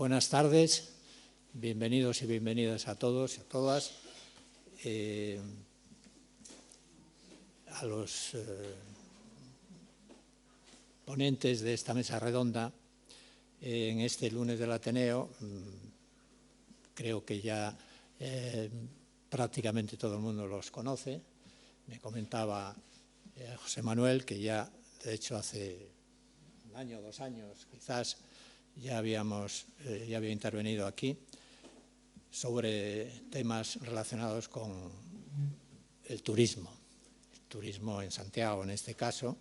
Buenas tardes, bienvenidos y bienvenidas a todos y a todas. A los ponentes de esta mesa redonda en este lunes del Ateneo, creo que ya prácticamente todo el mundo los conoce. Me comentaba José Manuel que ya, de hecho, hace un año o 2 años quizás, ya había intervenido aquí sobre temas relacionados con el turismo en Santiago en este caso.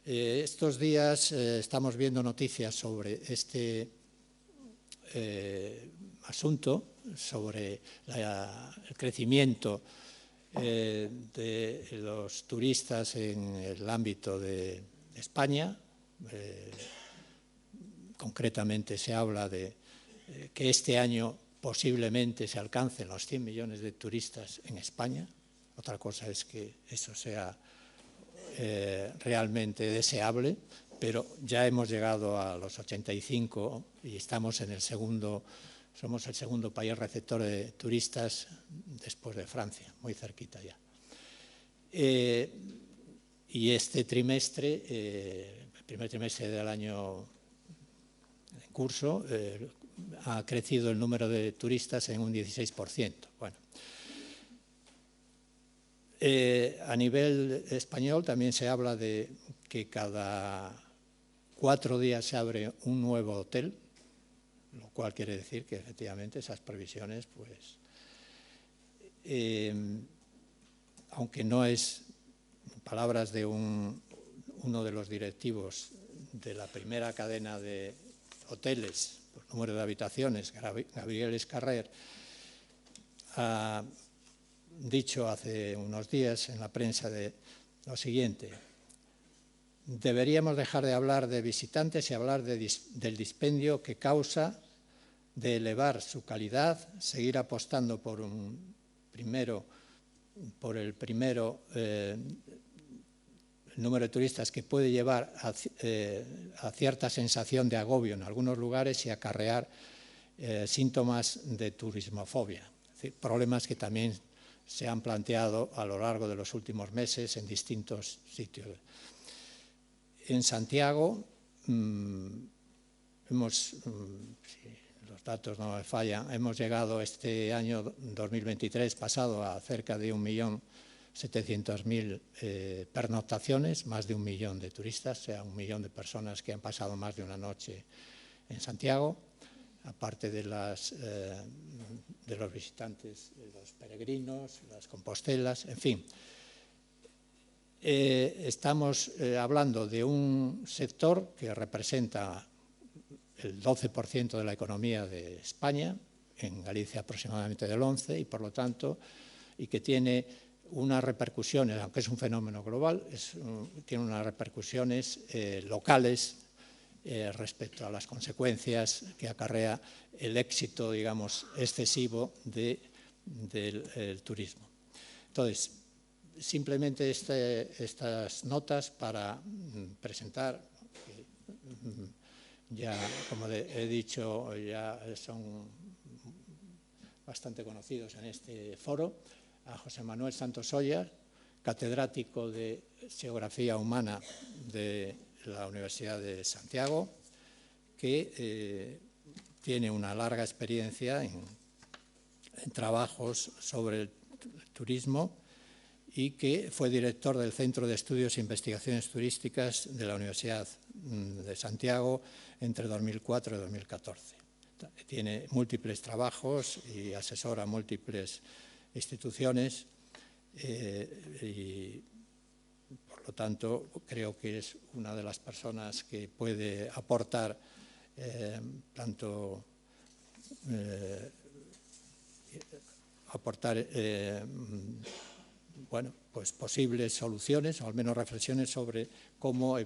Estos días estamos viendo noticias sobre este asunto, sobre el crecimiento de los turistas en el ámbito de España. Concretamente se habla de que este año posiblemente se alcancen los 100 millones de turistas en España. Otra cosa es que eso sea realmente deseable, pero ya hemos llegado a los 85 y estamos somos el segundo país receptor de turistas después de Francia, muy cerquita ya. Y este trimestre, el primer trimestre del año en curso, ha crecido el número de turistas en un 16%. Bueno. A nivel español también se habla de que cada 4 días se abre un nuevo hotel, lo cual quiere decir que efectivamente esas previsiones, pues, aunque no es palabras de uno de los directivos de la primera cadena de hoteles, por número de habitaciones, Gabriel Escarrer, ha dicho hace unos días en la prensa de lo siguiente: deberíamos dejar de hablar de visitantes y hablar del dispendio que causa, de elevar su calidad, seguir apostando por el número de turistas que puede llevar a cierta sensación de agobio en algunos lugares y acarrear síntomas de turismofobia, es decir, problemas que también se han planteado a lo largo de los últimos meses en distintos sitios. En Santiago, si los datos no me fallan, hemos llegado este año 2023 pasado a cerca de 1.700.000 pernoctaciones, más de 1 millón de turistas, o sea, 1 millón de personas que han pasado más de una noche en Santiago, aparte de los visitantes, los peregrinos, las compostelas, en fin. Estamos hablando de un sector que representa el 12% de la economía de España, en Galicia aproximadamente del 11%, y por lo tanto, y que tiene unas repercusiones, aunque es un fenómeno global, tiene unas repercusiones locales respecto a las consecuencias que acarrea el éxito, digamos, excesivo del turismo. Entonces, simplemente estas notas para presentar, ya, como he dicho, ya son bastante conocidos en este foro, a José Manuel Santos Oya, catedrático de Geografía Humana de la Universidad de Santiago, que tiene una larga experiencia en trabajos sobre el turismo y que fue director del Centro de Estudios e Investigaciones Turísticas de la Universidad de Santiago entre 2004 y 2014. Tiene múltiples trabajos y asesora múltiples instituciones y, por lo tanto, creo que es una de las personas que puede aportar bueno, pues posibles soluciones o al menos reflexiones sobre cómo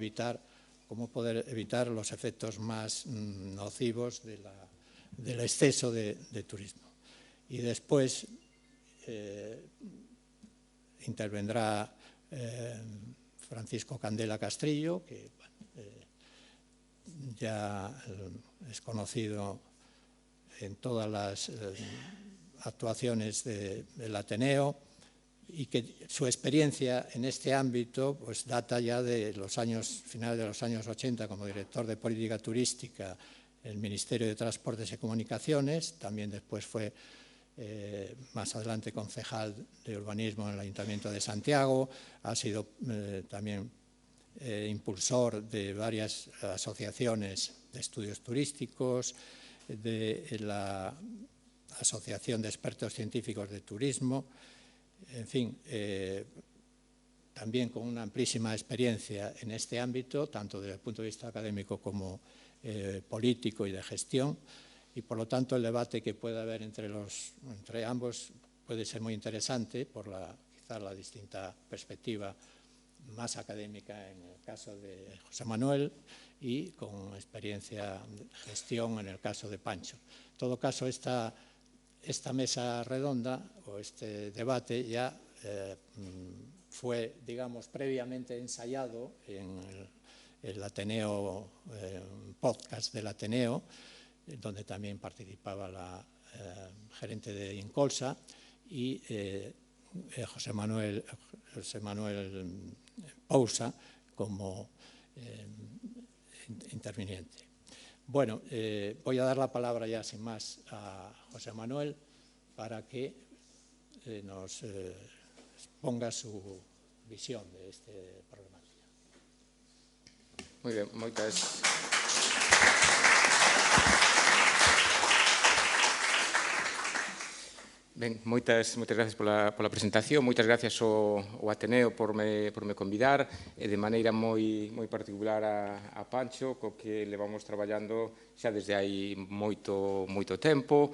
poder evitar los efectos más nocivos del exceso de turismo. Y después intervendrá Francisco Candela Castrillo, que ya es conocido en todas las actuaciones del Ateneo, y que su experiencia en este ámbito pues data ya de los años, finales de los años 80 como director de política turística en el Ministerio de Transportes y Comunicaciones, también después fue más adelante concejal de urbanismo en el Ayuntamiento de Santiago, ha sido también impulsor de varias asociaciones de estudios turísticos, de la Asociación de Expertos Científicos de Turismo, en fin, también con una amplísima experiencia en este ámbito, tanto desde el punto de vista académico como político y de gestión, y por lo tanto el debate que puede haber entre ambos puede ser muy interesante por quizás la distinta perspectiva más académica en el caso de José Manuel y con experiencia de gestión en el caso de Pancho. En todo caso, esta mesa redonda o este debate ya fue, digamos, previamente ensayado en el Ateneo, podcast del Ateneo, donde también participaba la gerente de Incolsa y José Manuel Pousa como interviniente. Bueno, voy a dar la palabra ya sin más a José Manuel para que nos exponga su visión de este problemática. Muy bien, moitas gracias pola presentación, moitas gracias ao Ateneo por me convidar, e de maneira moi particular a Pancho, co que levamos traballando xa desde hai moito tempo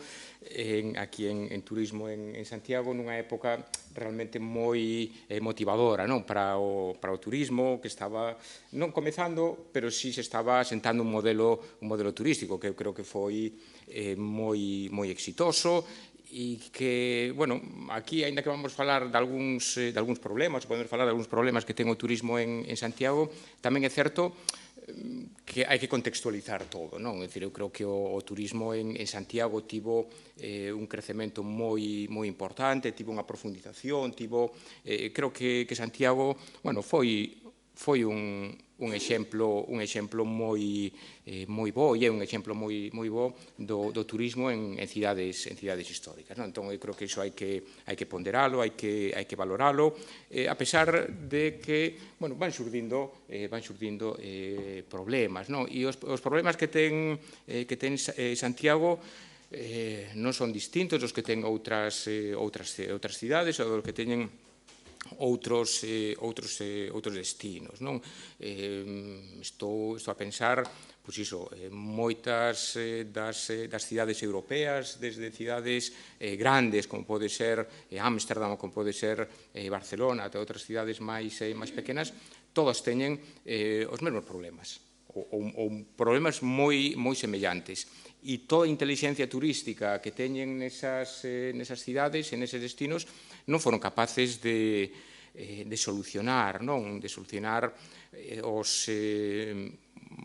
aquí en turismo en Santiago, nunha época realmente moi motivadora para o turismo, que estaba non comezando, pero sí se estaba asentando un modelo turístico que eu creo que foi moi exitoso, e que, bueno, aquí, aínda que vamos falar de algúns problemas, podemos falar de algúns problemas que ten o turismo en Santiago, tamén é certo que hai que contextualizar todo, non? É dicir, eu creo que o turismo en Santiago tivo un crecemento moi importante, tivo unha profundización, creo que Santiago, bueno, foi un exemplo moi bo, e é un exemplo moi bo do turismo en cidades históricas. Entón, eu creo que iso hai que ponderalo, hai que valoralo, a pesar de que van xurdindo problemas. E os problemas que ten Santiago non son distintos dos que ten outras cidades ou dos que teñen outros destinos. Estou a pensar, pois iso, moitas das cidades europeas, desde cidades grandes, como pode ser Ámsterdam, como pode ser Barcelona, até outras cidades máis pequenas, todas teñen os mesmos problemas, ou problemas moi semellantes. E toda a inteligencia turística que teñen nesas cidades e neses destinos non foron capaces de solucionar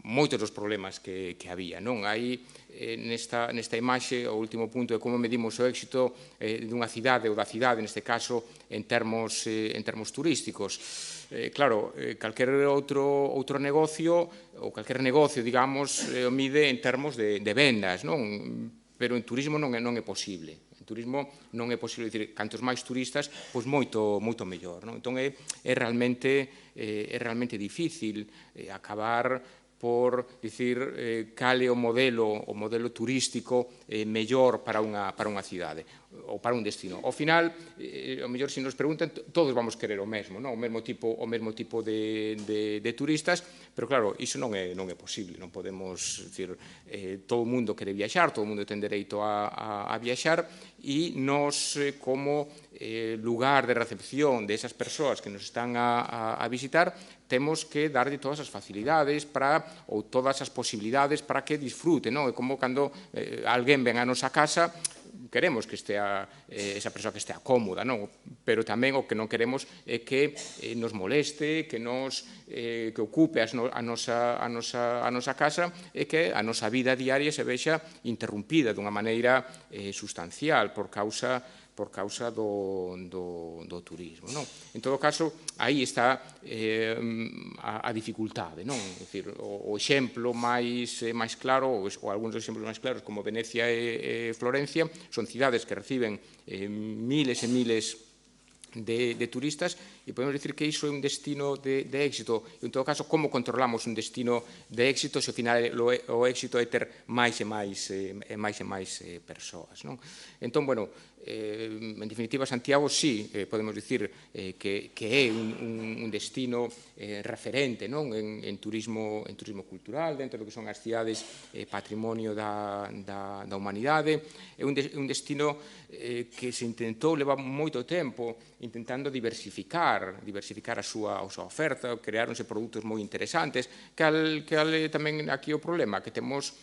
moitos dos problemas que había. Hai nesta imaxe, o último punto é como medimos o éxito dunha cidade ou da cidade, neste caso, en termos turísticos. Claro, calquer outro negocio, ou calquer negocio, digamos, o mide en termos de vendas, pero en turismo non é posible. En turismo non é posible, dicir, cantos máis turistas, pois moito mellor. Entón, é realmente difícil acabar por dicir cal é o modelo turístico mellor para unha cidade ou para un destino. Ao final, ao mellor, se nos preguntan, todos vamos querer o mesmo tipo de turistas, pero claro, iso non é posible, non podemos dicir, todo o mundo quere viaxar, todo o mundo ten dereito a viaxar, e nós, como lugar de recepción de esas persoas que nos están a visitar, temos que darlle todas as facilidades ou todas as posibilidades para que disfruten. É como cando alguén ven a nosa casa, queremos que estea esa persoa que estea cómoda, non? Pero tamén o que non queremos é que nos moleste, que ocupe a nosa casa e que a nosa vida diaria se vexa interrumpida dunha maneira sustancial por causa do turismo. En todo caso, aí está a dificultade. É dicir, o exemplo máis claro, ou algúns dos exemplos máis claros, como Venecia e Florencia, son cidades que reciben miles e miles de turistas e podemos dicir que iso é un destino de éxito. En todo caso, como controlamos un destino de éxito se ao final o éxito é ter máis e máis persoas. Entón, bueno, en definitiva, Santiago sí podemos dicir que é un destino referente en turismo cultural dentro do que son as cidades patrimonio da humanidade. É un destino que se intentou levar moito tempo intentando diversificar a súa oferta, creáronse produtos moi interesantes, cal é tamén aquí o problema, que temos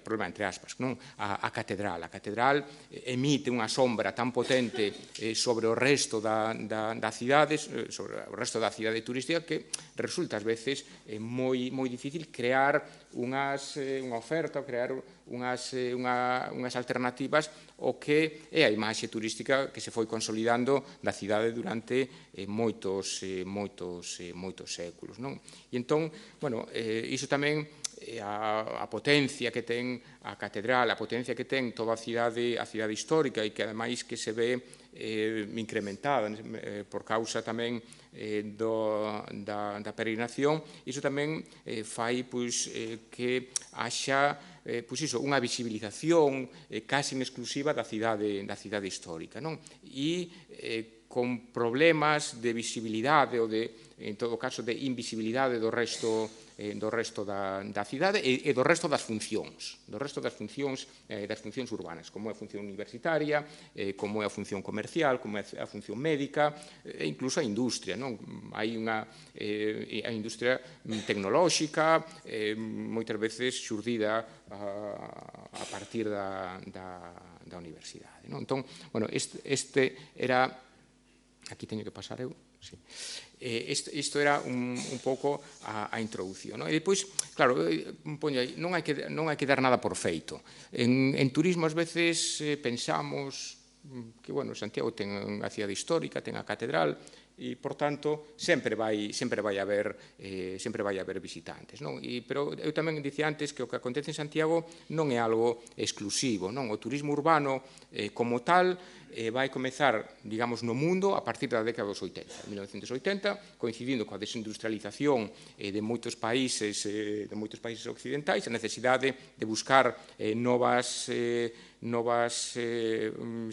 problema entre aspas, a catedral. A catedral emite unha sombra tan potente sobre o resto da cidade, sobre o resto da cidade turística, que resulta ás veces moi difícil crear unha oferta, crear unhas alternativas ao que é a imaxe turística que se foi consolidando da cidade durante moitos séculos. E entón, iso tamén a potencia que ten a catedral, a potencia que ten toda a cidade histórica e que ademais que se ve incrementada por causa tamén da peregrinación, iso tamén fai que haxa unha visibilización casi exclusiva da cidade histórica, e con problemas de visibilidade ou en todo caso de invisibilidade do resto da cidade e do resto das funcións urbanas, como é a función universitaria, como é a función comercial, como é a función médica e incluso a industria. Hai a industria tecnolóxica, moitas veces xurdida a partir da universidade. Entón, este era... Aquí teño que pasar eu. Sí. Isto era un pouco a introducción. E depois, claro, non hai que dar nada por feito. En turismo, ás veces, pensamos que, Santiago ten a cidade histórica, ten a catedral, e, por tanto, sempre vai haber visitantes. Pero eu tamén dicía antes que o que acontece en Santiago non é algo exclusivo. O turismo urbano, como tal, vai comezar, digamos, no mundo a partir da década dos 80, 1980, coincidindo coa desindustrialización de moitos países occidentais, a necesidade de buscar novas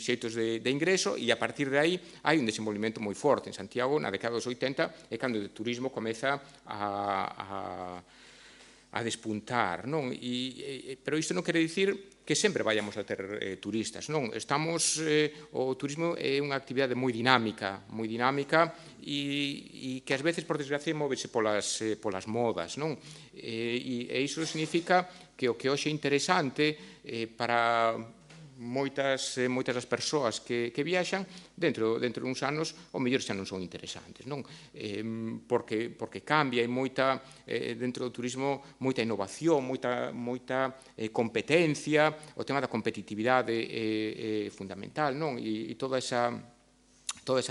xeitos de ingreso, e a partir de aí hai un desenvolvemento moi forte en Santiago na década dos 80, é cando o turismo comeza a despuntar. Pero isto non quere dicir que sempre vayamos a ter turistas. O turismo é unha actividade moi dinámica e que ás veces, por desgracia, móvese polas modas. E iso significa que o que hoxe é interesante para moitas das persoas que viaxan, dentro de uns anos, ao mellor xa non son interesantes, porque cambia, e dentro do turismo, moita innovación, moita competencia, o tema da competitividade é fundamental, e toda esa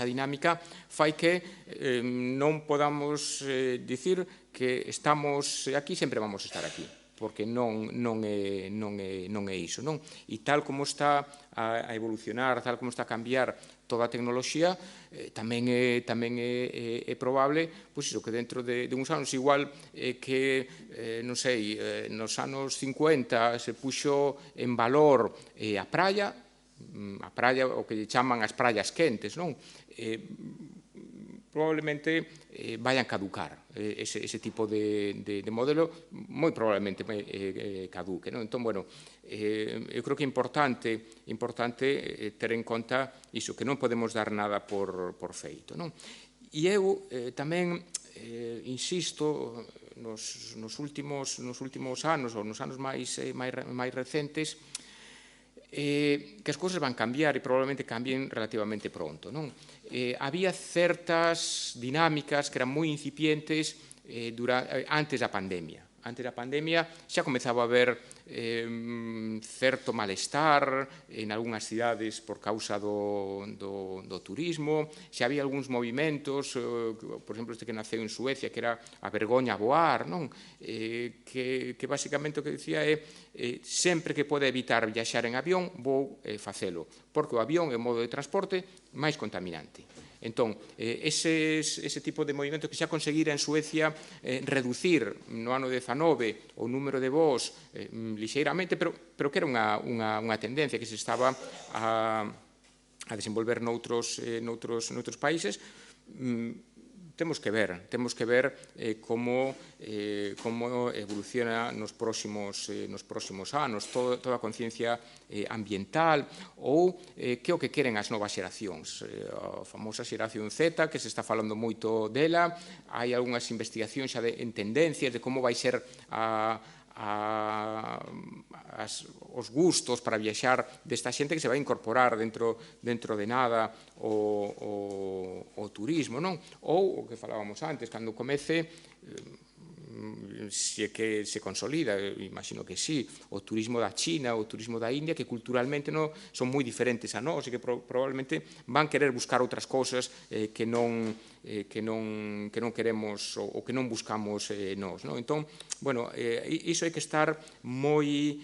dinámica fai que non podamos dicir que estamos aquí, sempre vamos a estar aquí, porque non é iso. E tal como está a evolucionar, tal como está a cambiar toda a tecnoloxía, tamén é probable que dentro de uns anos, igual que, non sei, nos anos 50 se puxo en valor a praia, o que chaman as praias quentes, probablemente vayan caducar ese tipo de modelo, moi probablemente caduque. Entón, eu creo que é importante ter en conta iso, que non podemos dar nada por feito. E eu tamén insisto nos últimos anos, ou nos anos máis recentes, que as cousas van cambiar e probablemente cambien relativamente pronto, non? Había certas dinámicas que eran moi incipientes antes da pandemia. Antes da pandemia xa comezaba a haber certo malestar en algunhas cidades por causa do turismo, xa había algúns movimentos, por exemplo, este que naceu en Suecia, que era a vergoña a voar, non? Que basicamente o que dicía é sempre que pode evitar viaxar en avión, vou facelo, porque o avión é o modo de transporte máis contaminante. Entón, ese tipo de movimento que xa conseguira en Suecia reducir no ano 19 o número de voos lixeiramente, pero que era unha tendencia que se estaba a desenvolver noutros países. Temos que ver como evoluciona nos próximos anos toda a conciencia ambiental ou que é o que queren as novas xeracións. A famosa xeración Z, que se está falando moito dela, hai algunhas investigacións xa en tendencias de como vai ser os gustos para viaxar desta xente que se vai incorporar dentro de nada o turismo, non? Ou o que falábamos antes, cando comece, se que se consolida, imagino que sí, o turismo da China, o turismo da India, que culturalmente son moi diferentes a nós e que probablemente van querer buscar outras cousas que non queremos ou que non buscamos nós. Entón, bueno, iso hai que estar moi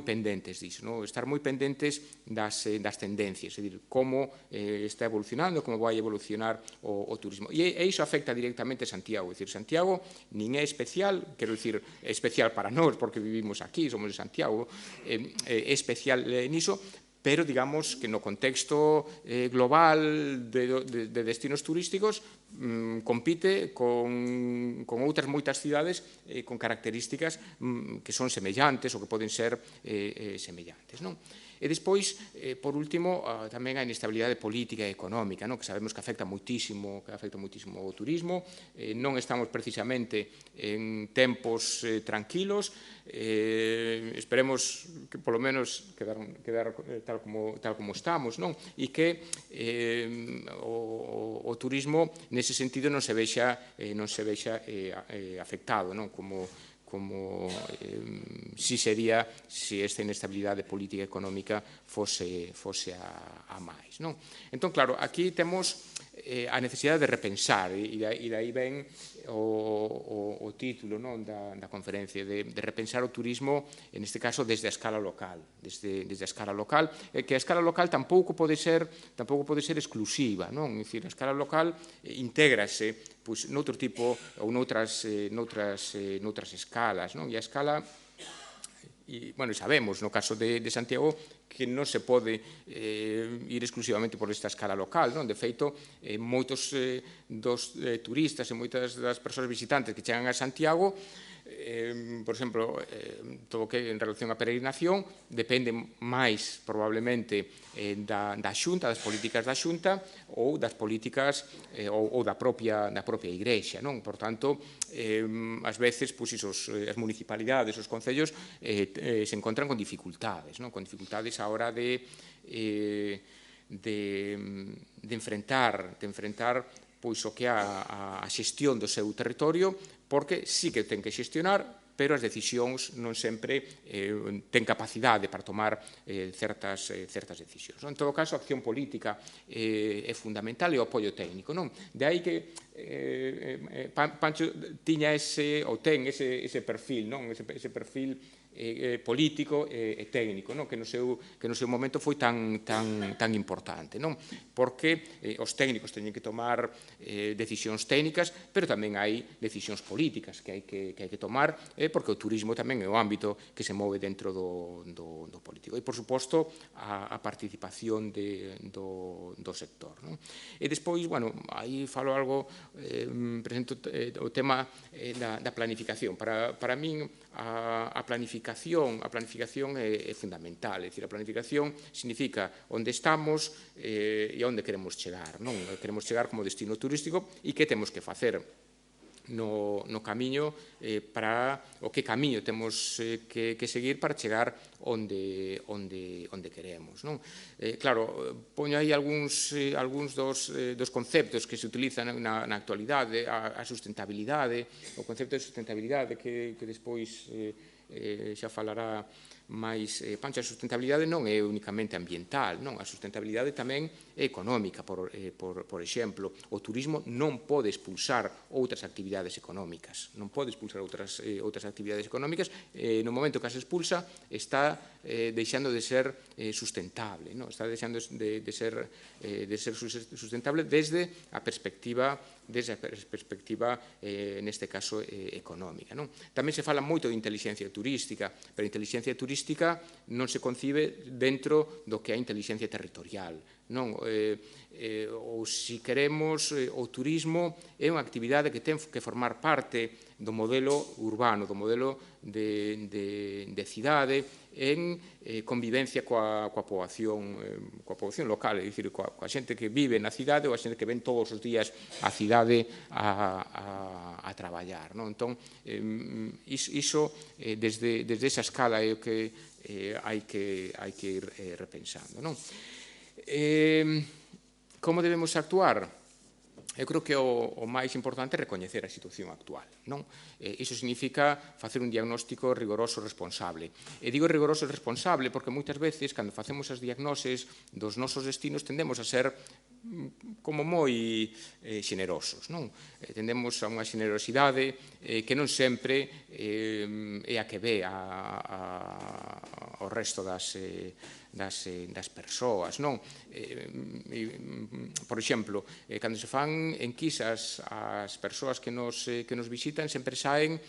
pendentes disso, estar moi pendentes das tendencias, é dicir, como está evolucionando, como vai evolucionar o turismo. E iso afecta directamente a Santiago, é dicir, Santiago nin é especial, quero dicir, é especial para nós porque vivimos aquí, somos de Santiago, é especial niso, pero digamos que no contexto global de destinos turísticos compite con outras moitas cidades con características que son semellantes ou que poden ser semellantes, non? E despois, por último, tamén a inestabilidade política e económica, que sabemos que afecta moitísimo o turismo. Non estamos precisamente en tempos tranquilos. Esperemos que, polo menos, quedar tal como estamos, e que o turismo, nese sentido, non se vexa afectado, como si sería se esta inestabilidade política e económica fose a máis. Entón, claro, aquí temos a necesidade de repensar, e dai ven o título da conferencia, de repensar o turismo, en este caso, desde a escala local, que a escala local tampouco pode ser exclusiva, é dicir, a escala local intégrase noutro tipo ou noutras escalas, e a escala, bueno, sabemos no caso de Santiago que non se pode ir exclusivamente por esta escala local, de feito, moitos dos turistas e moitas das persoas visitantes que chegan a Santiago, por exemplo, todo o que en relación á peregrinación depende máis probablemente da Xunta, das políticas da Xunta ou das políticas ou da propia Igrexa. Por tanto, ás veces as municipalidades, os concellos se encontran con dificultades a hora de enfrentar o que é a xestión do seu territorio, porque sí que ten que xestionar, pero as decisións non sempre ten capacidade para tomar certas decisións. En todo caso, a acción política é fundamental e o apoio técnico. De aí que Pancho tiña ten ese perfil, ese perfil político e técnico, que no seu momento foi tan importante, porque os técnicos teñen que tomar decisións técnicas, pero tamén hai decisións políticas que hai que tomar, porque o turismo tamén é o ámbito que se move dentro do político. E, por suposto, a participación do sector. E despois, bueno, aí falo algo, presento o tema da planificación. Para min, a planificación é fundamental, é dicir, a planificación significa onde estamos e onde queremos chegar, Queremos chegar como destino turístico e que temos que facer no camiño para o que camiño temos que seguir para chegar onde queremos. Claro, poño aí algúns dos conceptos que se utilizan na actualidade, a sustentabilidade, o concepto de sustentabilidade que despois xa falará máis Pancho. A sustentabilidade non é únicamente ambiental, non, a sustentabilidade tamén é económica, por exemplo. O turismo non pode expulsar outras actividades económicas, non pode expulsar outras actividades económicas, no momento que as expulsa está deixando de ser sustentable, non? Está deixando de ser sustentable desde a perspectiva neste caso económica, non? Tamén se fala moito de inteligencia turística, pero a inteligencia turística non se concibe dentro do que é a inteligencia territorial, non? Ou, se queremos, o turismo é unha actividade que ten que formar parte do modelo urbano, do modelo de cidade, en convivencia coa poboación local, é dicir, coa xente que vive na cidade ou a xente que ven todos os días a cidade a traballar. Entón, iso, desde esa escala, é o que hai que ir repensando. Como debemos actuar? Eu creo que o máis importante é recoñecer a situación actual. Iso significa facer un diagnóstico rigoroso e responsable. E digo rigoroso e responsable porque moitas veces, cando facemos as diagnoses dos nosos destinos, tendemos a ser como moi xenerosos. Tendemos a unha xenerosidade que non sempre é a que ve ao resto das persoas. Por exemplo, cando se fan enquisas ás persoas que nos visitan, sempre saen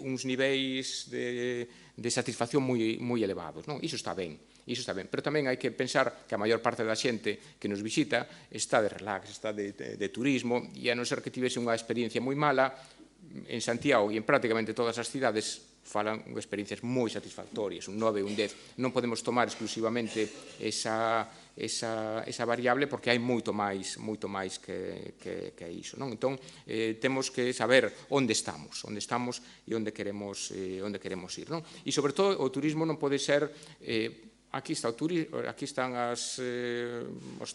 uns niveis de satisfacción moi elevados. Iso está ben. Pero tamén hai que pensar que a maior parte da xente que nos visita está de relax, está de turismo, e a non ser que tivese unha experiencia moi mala, en Santiago e en prácticamente todas as cidades falan experiencias moi satisfactorias, un 9, un 10. Non podemos tomar exclusivamente esa variable porque hai moito máis que iso. Entón, temos que saber onde estamos e onde queremos ir. E, sobre todo, o turismo non pode ser... Aquí están os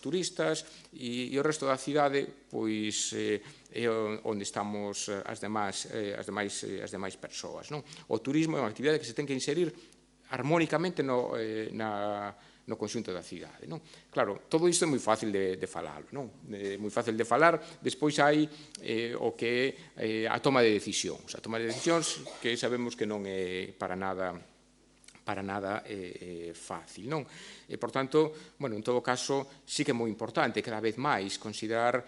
turistas e o resto da cidade pois é onde estamos as demais persoas. O turismo é unha actividade que se ten que inserir armónicamente no conxunto da cidade. Claro, todo isto é moi fácil de falar. É moi fácil de falar. Despois hai o que é a toma de decisións. A toma de decisións que sabemos que non é para nada fácil. E, por tanto, en todo caso, sí que é moi importante cada vez máis considerar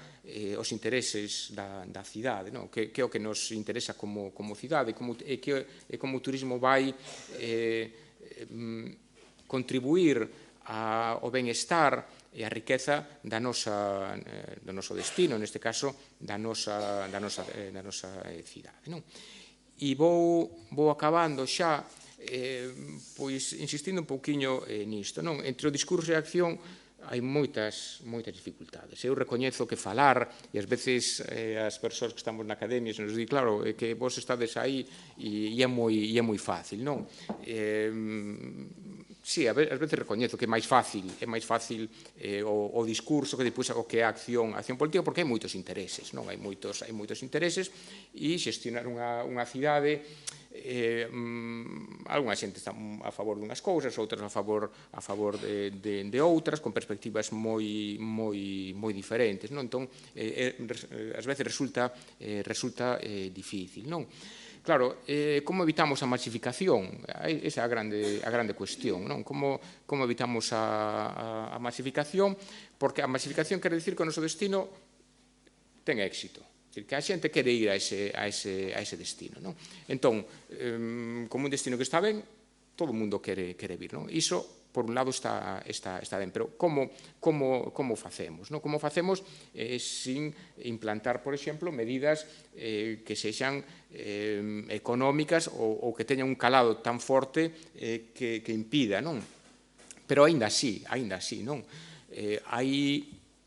os intereses da cidade, que é o que nos interesa como cidade, e como o turismo vai contribuir ao benestar e a riqueza do noso destino, neste caso, da nosa cidade. E vou acabando xa pois insistindo un pouquiño nisto. Entre o discurso e a acción hai moitas dificultades. Eu recoñezo que falar, e ás veces as persoas que estamos na academia se nos di, claro, que vos estades aí e é moi fácil. Sí, ás veces recoñezo que é máis fácil o discurso que depois o que é a acción política, porque hai moitos intereses, hai moitos intereses, e xestionar unha cidade, algunha xente está a favor dunhas cousas, outras a favor de outras, con perspectivas moi diferentes. Entón, ás veces resulta difícil. Claro, como evitamos a masificación? Esa é a grande cuestión. Como evitamos a masificación? Porque a masificación quere dicir que o noso destino ten éxito, que a xente quere ir a ese destino. Entón, como un destino que está ben, todo o mundo quere vir. Iso, por un lado, está ben, pero como facemos? Como facemos sin implantar, por exemplo, medidas que sexan económicas ou que teñan un calado tan forte que impida. Pero aínda así, hai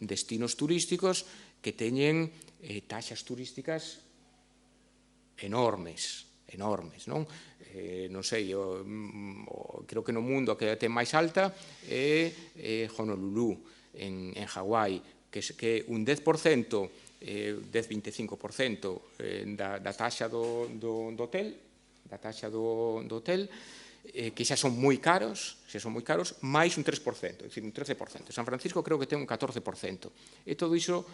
destinos turísticos que teñen taxas turísticas enormes, non? Non sei, creo que no mundo a que ten máis alta é Honolulu, en Hawái, que é un 10%, 10-25% da taxa do hotel, que xa son moi caros, máis un 3%, é dicir, un 13%. San Francisco creo que ten un 14%. E todo iso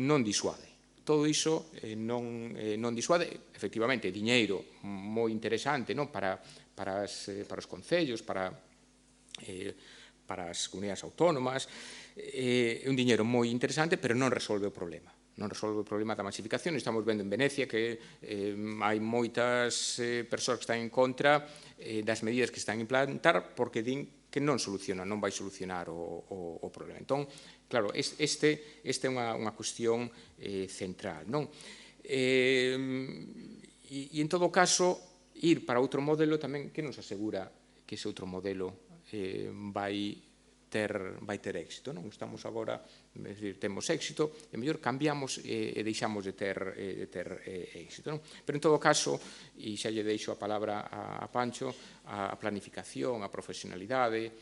non disuade. Todo iso non disuade, efectivamente, diñeiro moi interesante para os concellos, para as comunidades autónomas, é un diñeiro moi interesante, pero non resolve o problema. Non resolve o problema da masificación. Estamos vendo en Venecia que hai moitas persoas que están en contra das medidas que están a implantar porque din que non soluciona, non vai solucionar o problema. Entón, claro, este é unha cuestión central, non? E, en todo caso, ir para outro modelo tamén que nos asegura que ese outro modelo vai ter éxito, non? Estamos agora, é dicir, temos éxito, e mellor cambiamos e deixamos de ter éxito, non? Pero en todo caso, e xa lle deixo a palabra a Pancho, a planificación, a profesionalidade,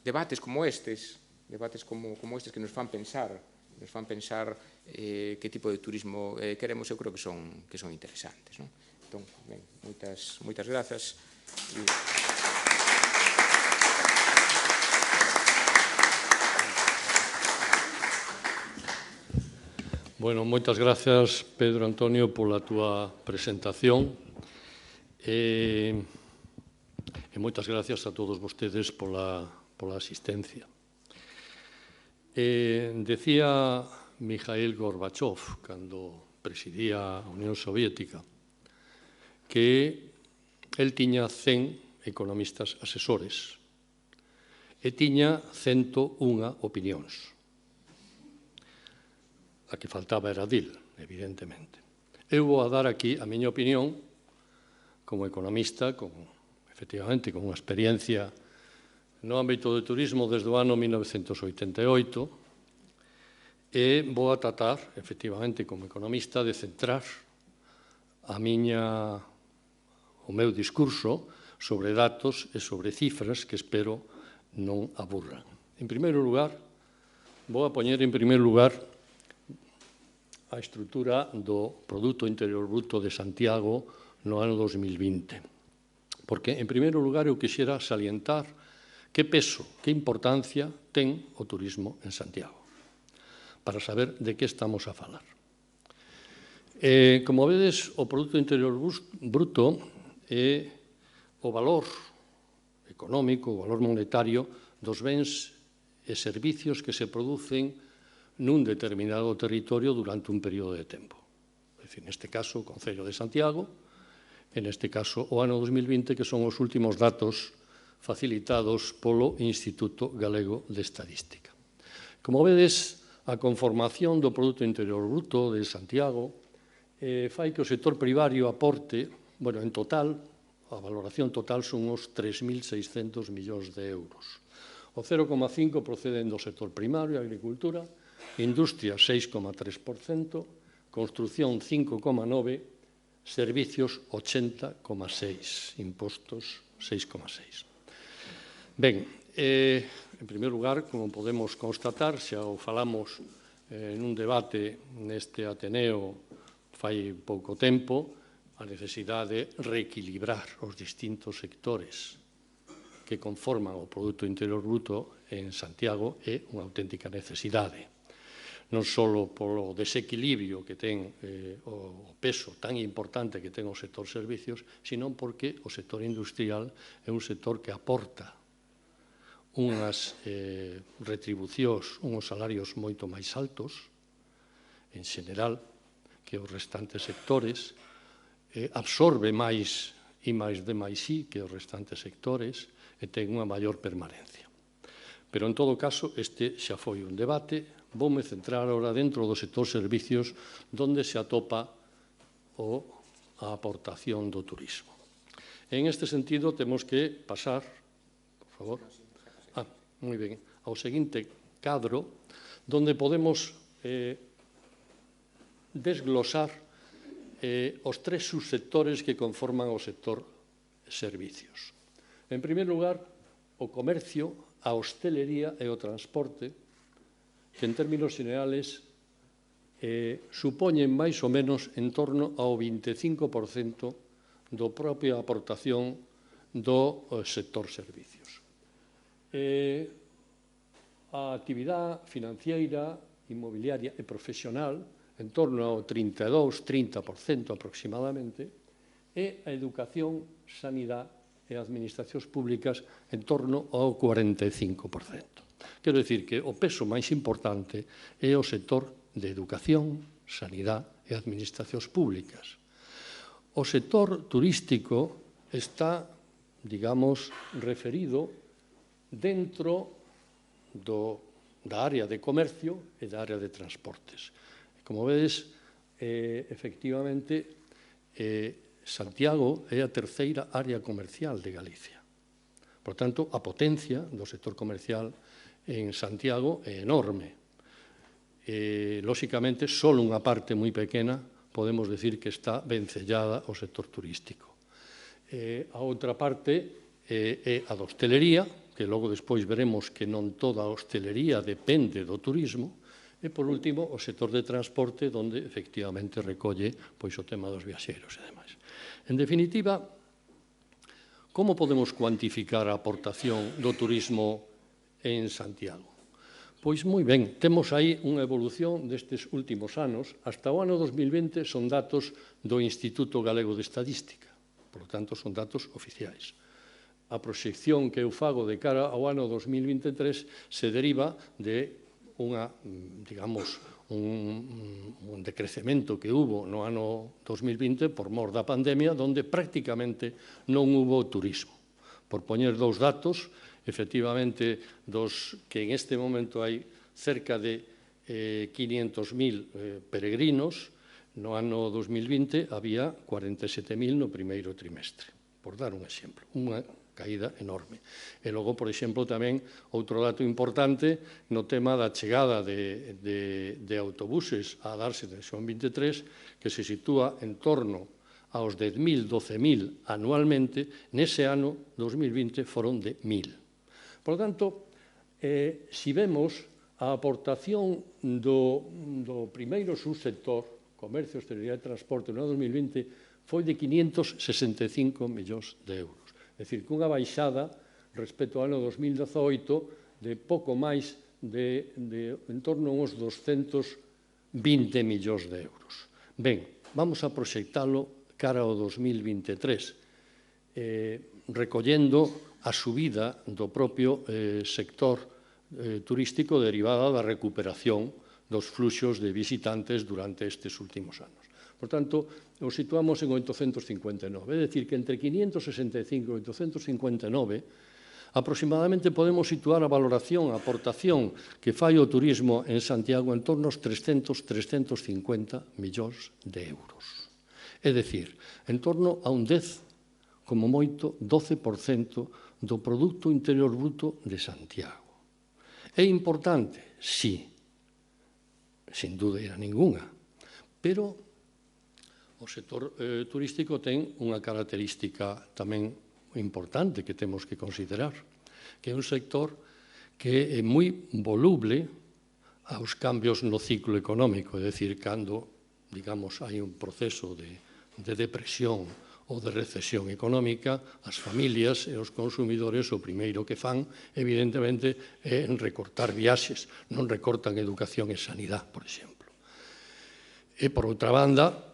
debates como estes que nos fan pensar que tipo de turismo queremos, eu creo que son interesantes, non? Entón, ben, moitas grazas. Bueno, moitas grazas, Pedro Antonio, pola túa presentación e moitas grazas a todos vostedes pola asistencia. Decía Mikhail Gorbachev, cando presidía a Unión Soviética, que el tiña 100 economistas asesores e tiña 101 opinións. A que faltaba era dil, evidentemente. Eu vou a dar aquí a miña opinión como economista, efectivamente, con unha experiencia no ámbito do turismo desde o ano 1988 e vou a tratar, efectivamente, como economista, de centrar o meu discurso sobre datos e sobre cifras que espero non aburran. En primeiro lugar, vou a poñer en primeiro lugar a estrutura do Produto Interior Bruto de Santiago no ano 2020. Porque, en primeiro lugar, eu quixera salientar que peso, que importancia ten o turismo en Santiago, para saber de que estamos a falar. Como vedes, o Produto Interior Bruto é o valor económico, o valor monetario dos bens e servicios que se producen nun determinado territorio durante un período de tempo. É dicir, neste caso, o Concello de Santiago, en este caso, o ano 2020, que son os últimos datos facilitados polo Instituto Galego de Estadística. Como vedes, a conformación do Produto Interior Bruto de Santiago fai que o sector primario aporte, bueno, en total, a valoración total son uns 3.600 millóns de euros. O 0,5 proceden do sector primario, a agricultura, industria 6,3%, construción 5,9%, servicios 80,6%, impostos 6,6%. Ben, en primeiro lugar, como podemos constatar, xa o falamos nun debate neste Ateneo fai pouco tempo, a necesidade de reequilibrar os distintos sectores que conforman o Produto Interior Bruto en Santiago é unha auténtica necesidade. Non só polo desequilibrio que ten o peso tan importante que ten o sector servicios, sino porque o sector industrial é un sector que aporta unhas retribucións, uns salarios moito máis altos, en xeral, que os restantes sectores, absorbe máis I máis D máis I que os restantes sectores e ten unha maior permanencia. Pero, en todo caso, este xa foi un debate. Voume centrar agora dentro do sector servicios onde se atopa a aportación do turismo. En este sentido, temos que pasar, por favor, moi ben, ao seguinte cadro, onde podemos desglosar os tres subsectores que conforman o sector servicios. En primeiro lugar, o comercio, a hostelería e o transporte, que en términos generales supoñen máis ou menos en torno ao 25% da propia aportación do sector servicios. A actividade financiera, inmobiliaria e profesional, en torno ao 32-30% aproximadamente, e a educación, sanidade e administracións públicas en torno ao 45%. Quero dicir que o peso máis importante é o sector de educación, sanidade e administracións públicas. O sector turístico está, digamos, referido dentro da área de comercio e da área de transportes. Como vedes, efectivamente, Santiago é a terceira área comercial de Galicia. Por tanto, a potencia do sector comercial en Santiago é enorme. Lóxicamente, só unha parte moi pequena podemos decir que está vencellada ao sector turístico. A outra parte é a da hostelería, que logo despois veremos que non toda a hostelería depende do turismo, e, por último, o sector de transporte, onde, efectivamente, recolle o tema dos viaxeiros e demais. En definitiva, como podemos cuantificar a aportación do turismo en Santiago? Pois moi ben, temos aí unha evolución destes últimos anos. Hasta o ano 2020 son datos do Instituto Galego de Estadística, por lo tanto, son datos oficiais. A proxección que eu fago de cara ao ano 2023 se deriva de un decrecemento que hubo no ano 2020 por mor da pandemia, onde prácticamente non hubo turismo. Por poñer dous datos, efectivamente, dos que en este momento hai cerca de 500.000 peregrinos, no ano 2020 había 47.000 no primeiro trimestre, por dar un exemplo, unha caída enorme. E logo, por exemplo, tamén outro dato importante no tema da chegada de autobuses a darse de Xoán 23, que se sitúa en torno aos 10.000, 12.000 anualmente, nese ano 2020 foron de 1.000. Por lo tanto, si vemos a aportación do primeiro subsector, comercio, hostelería e transporte, no ano 2020 foi de 565 millóns de euros. É dicir, cunha baixada respecto ao ano 2018 de pouco máis de en torno a uns 220 millóns de euros. Ben, vamos a proxectalo cara ao 2023, recollendo a subida do propio sector turístico derivada da recuperación dos fluxos de visitantes durante estes últimos anos. Por tanto, o situamos en 859. É dicir, que entre 565 e 859 aproximadamente podemos situar a valoración, a aportación que fai o turismo en Santiago en torno aos 300-350 millóns de euros. É dicir, en torno a un 10, como moito, 12% do Produto Interior Bruto de Santiago. É importante? Sí, sin dúbida ninguna, pero o sector turístico ten unha característica tamén importante que temos que considerar, que é un sector que é moi voluble aos cambios no ciclo económico, é dicir, cando, digamos, hai un proceso de depresión ou de recesión económica, as familias e os consumidores o primeiro que fan, evidentemente, é recortar viaxes, non recortan educación e sanidade, por exemplo. E, por outra banda,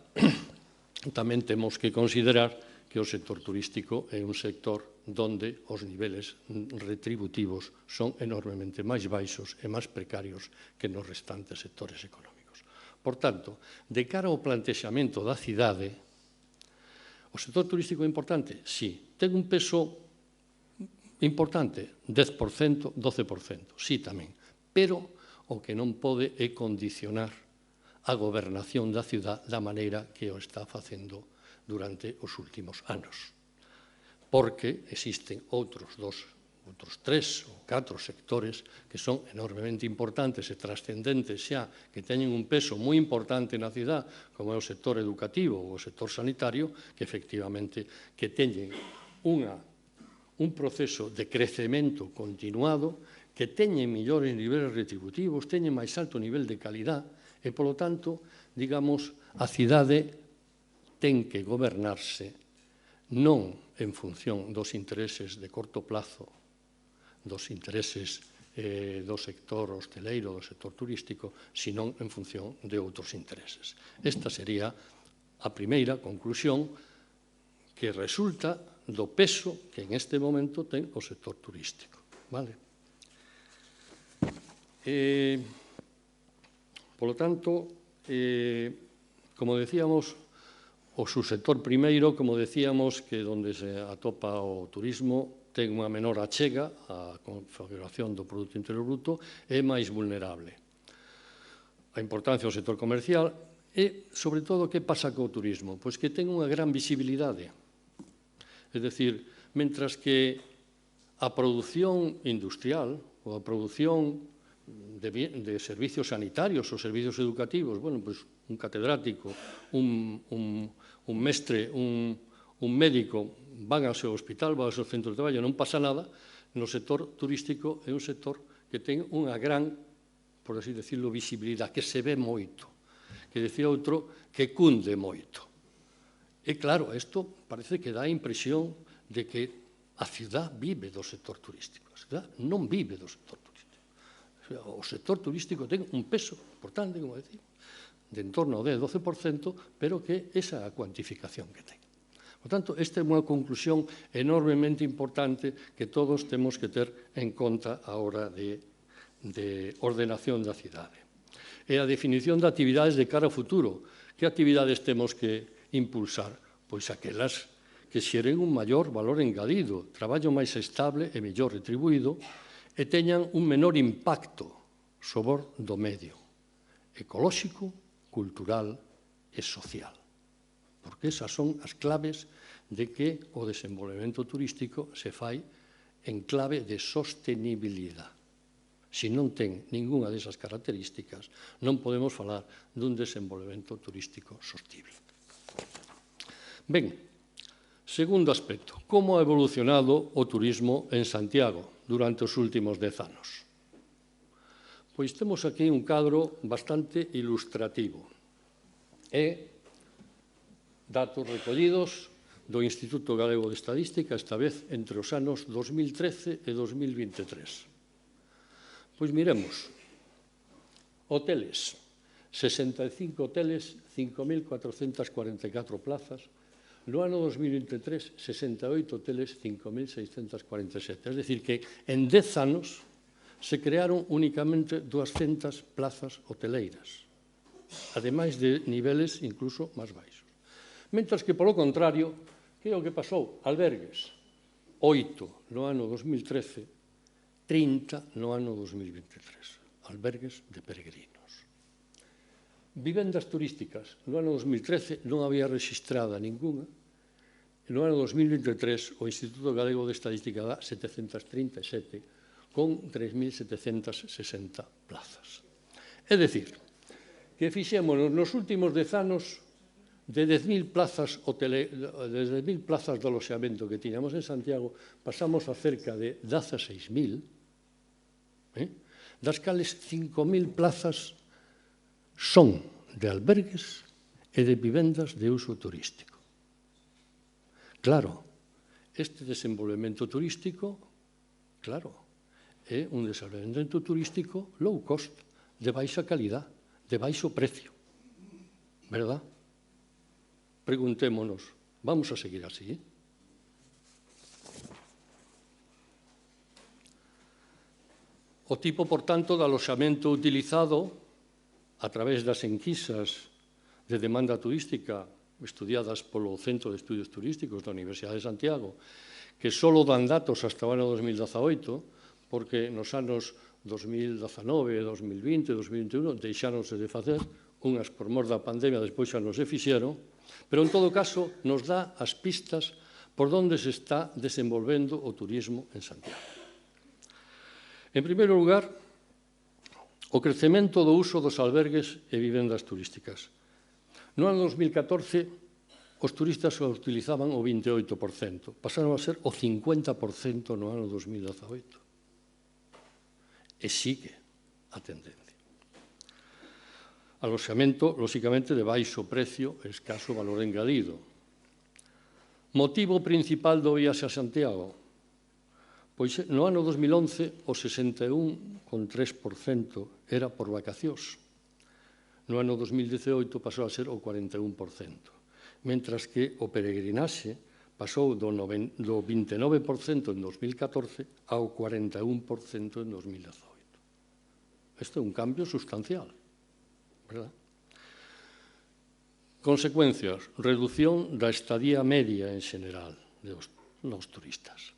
tamén temos que considerar que o sector turístico é un sector onde os niveles retributivos son enormemente máis baixos e máis precarios que nos restantes sectores económicos. Por tanto, de cara ao plantexamento da cidade, o sector turístico é importante? Sí. Ten un peso importante? 10%, 12%. Sí, tamén. Pero o que non pode é condicionar a gobernación da cidade da maneira que o está facendo durante os últimos anos. Porque existen outros dos outros 3 ou 4 sectores que son enormemente importantes e trascendentes xa, que teñen un peso moi importante na cidade, como é o sector educativo ou o sector sanitario, que efectivamente que teñen un proceso de crecemento continuado, que teñen millores niveles retributivos, teñen máis alto nivel de calidad e, polo tanto, digamos, a cidade ten que gobernarse non en función dos intereses de corto plazo, dos intereses do sector hosteleiro, do sector turístico, senón en función de outros intereses. Esta sería a primeira conclusión que resulta do peso que en este momento ten o sector turístico. Polo tanto, como decíamos, o subsector primeiro, como decíamos, que onde se atopa o turismo, ten unha menor achega á configuración do Produto Interior Bruto, é máis vulnerable. A importancia do sector comercial e, sobre todo, que pasa co turismo? Pois que ten unha gran visibilidade. É dicir, mentras que a produción industrial ou a produción de servicios sanitarios ou servicios educativos, bueno, pois un catedrático, un mestre, un médico, van ao seu hospital, van ao seu centro de traballo, non pasa nada, no sector turístico é un sector que ten unha gran, por así decirlo, visibilidade, que se ve moito, que decía outro, que cunde moito. E claro, isto parece que dá a impresión de que a cidade vive do sector turístico. A cidade non vive do sector turístico. O sector turístico ten un peso importante, como decimos, de en torno ao 10-12%, pero que esa é a cuantificación que ten. Por tanto, esta é unha conclusión enormemente importante que todos temos que ter en conta a hora de ordenación da cidade. E a definición de actividades de cara ao futuro. Que actividades temos que impulsar? Pois aquelas que xeren un maior valor engadido, traballo máis estable e mellor retribuído e teñan un menor impacto sobre do medio ecolóxico, cultural e social. Porque esas son as claves de que o desenvolvemento turístico se fai en clave de sostenibilidade. Se non ten ningunha desas características, non podemos falar dun desenvolvemento turístico sostible. Ben, segundo aspecto, como ha evolucionado o turismo en Santiago durante os últimos 10 anos? Pois temos aquí un cadro bastante ilustrativo. É datos recollidos do Instituto Galego de Estadística, esta vez entre os anos 2013 e 2023. Pois miremos. Hoteles, 65 hoteles, 5.444 plazas. No ano 2023, 68 hoteles, 5.647. Es decir, que en 10 anos se crearon únicamente 200 plazas hoteleiras, ademais de niveles incluso máis baixos. Mentras que, polo contrario, que é o que pasou? Albergues, 8 no ano 2013, 30 no ano 2023. Albergues de peregrinos. Vivendas turísticas, no ano 2013 non había registrada ninguna. No ano 2023 o Instituto Galego de Estadística dá 737 con 3.760 plazas. É dicir, que fixémonos nos últimos 10 anos de 10.000 plazas de aloxamento que tiñamos en Santiago, pasamos a cerca de 16.000, das cales 5.000 plazas son de albergues e de vivendas de uso turístico. Claro, este desenvolvemento turístico, claro, é un desenvolvemento turístico low cost, de baixa calidad, de baixo precio, verdad? Preguntémonos, vamos a seguir así? O tipo, por tanto, de aloxamento utilizado a través das enquisas de demanda turística estudiadas polo Centro de Estudios Turísticos da Universidade de Santiago, que só dan datos hasta o ano 2018, porque nos anos 2019, 2020 e 2021 deixáronse de facer, unhas por mor da pandemia, despois xa non se fixeron, pero en todo caso nos dá as pistas por onde se está desenvolvendo o turismo en Santiago. En primeiro lugar, o crecemento do uso dos albergues e vivendas turísticas. No ano 2014, os turistas o utilizaban o 28%, pasaron a ser o 50% no ano 2018. E sigue a tendencia. Aloxamento, lóxicamente, de baixo precio e escaso valor engadido. Motivo principal do viaxe a Santiago? Pois no ano 2011 o 61,3% era por vacacións. No ano 2018 pasou a ser o 41%, mentras que o peregrinaxe pasou do 29% en 2014 ao 41% en 2018. Isto é un cambio sustancial, verdad? Consecuencias, reducción da estadía media en xeral dos turistas.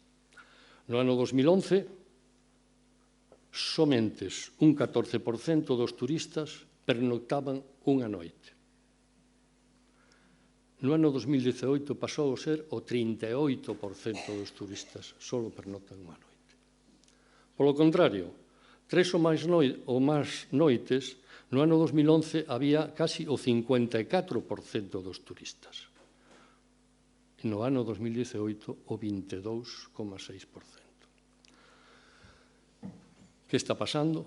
No ano 2011, somentes un 14% dos turistas pernoctaban unha noite. No ano 2018 pasou a ser o 38% dos turistas só pernoctan unha noite. Polo contrario, 3 ou máis noites, no ano 2011 había casi o 54% dos turistas. E no ano 2018 o 22,6%. Que está pasando?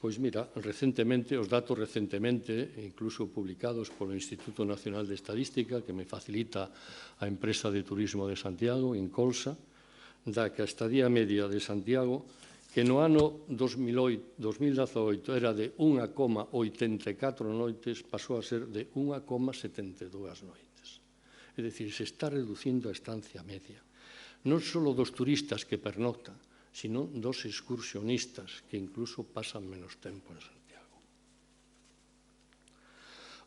Pois mira, recentemente, os datos recentemente, incluso publicados polo Instituto Nacional de Estadística, que me facilita a empresa de turismo de Santiago, Incolsa, da que a estadía media de Santiago, que no ano 2018 era de 1,84 noites, pasou a ser de 1,72 noites. É dicir, se está reducindo a estancia media. Non só dos turistas que pernoctan, sino dos excursionistas que incluso pasan menos tempo en Santiago.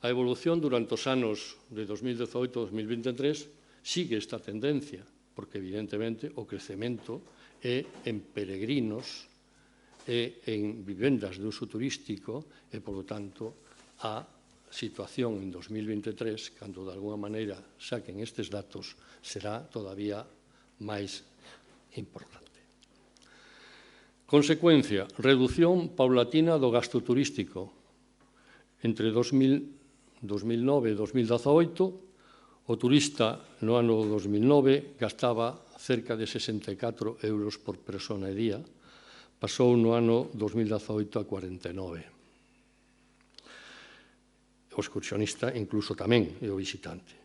A evolución durante os anos de 2018-2023 sigue esta tendencia, porque evidentemente o crecemento é en peregrinos e en vivendas de uso turístico e, polo tanto, a situación en 2023, cando de alguma maneira saquen estes datos, será todavía máis importante. Consecuencia, reducción paulatina do gasto turístico. Entre 2009 e 2018, o turista no ano 2009 gastaba cerca de 64 euros por persona e día, pasou no ano 2018 a 49. O excursionista incluso tamén é o visitante.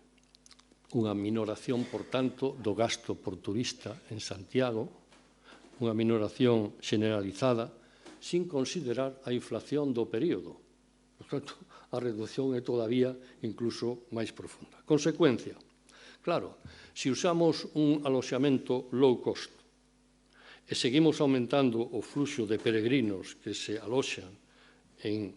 Unha minoración, por tanto, do gasto por turista en Santiago, unha minoración generalizada, sin considerar a inflación do período. Por tanto, a reducción é todavía incluso máis profunda. Consecuencia, claro, se usamos un aloxamento low cost e seguimos aumentando o fluxo de peregrinos que se aloxan en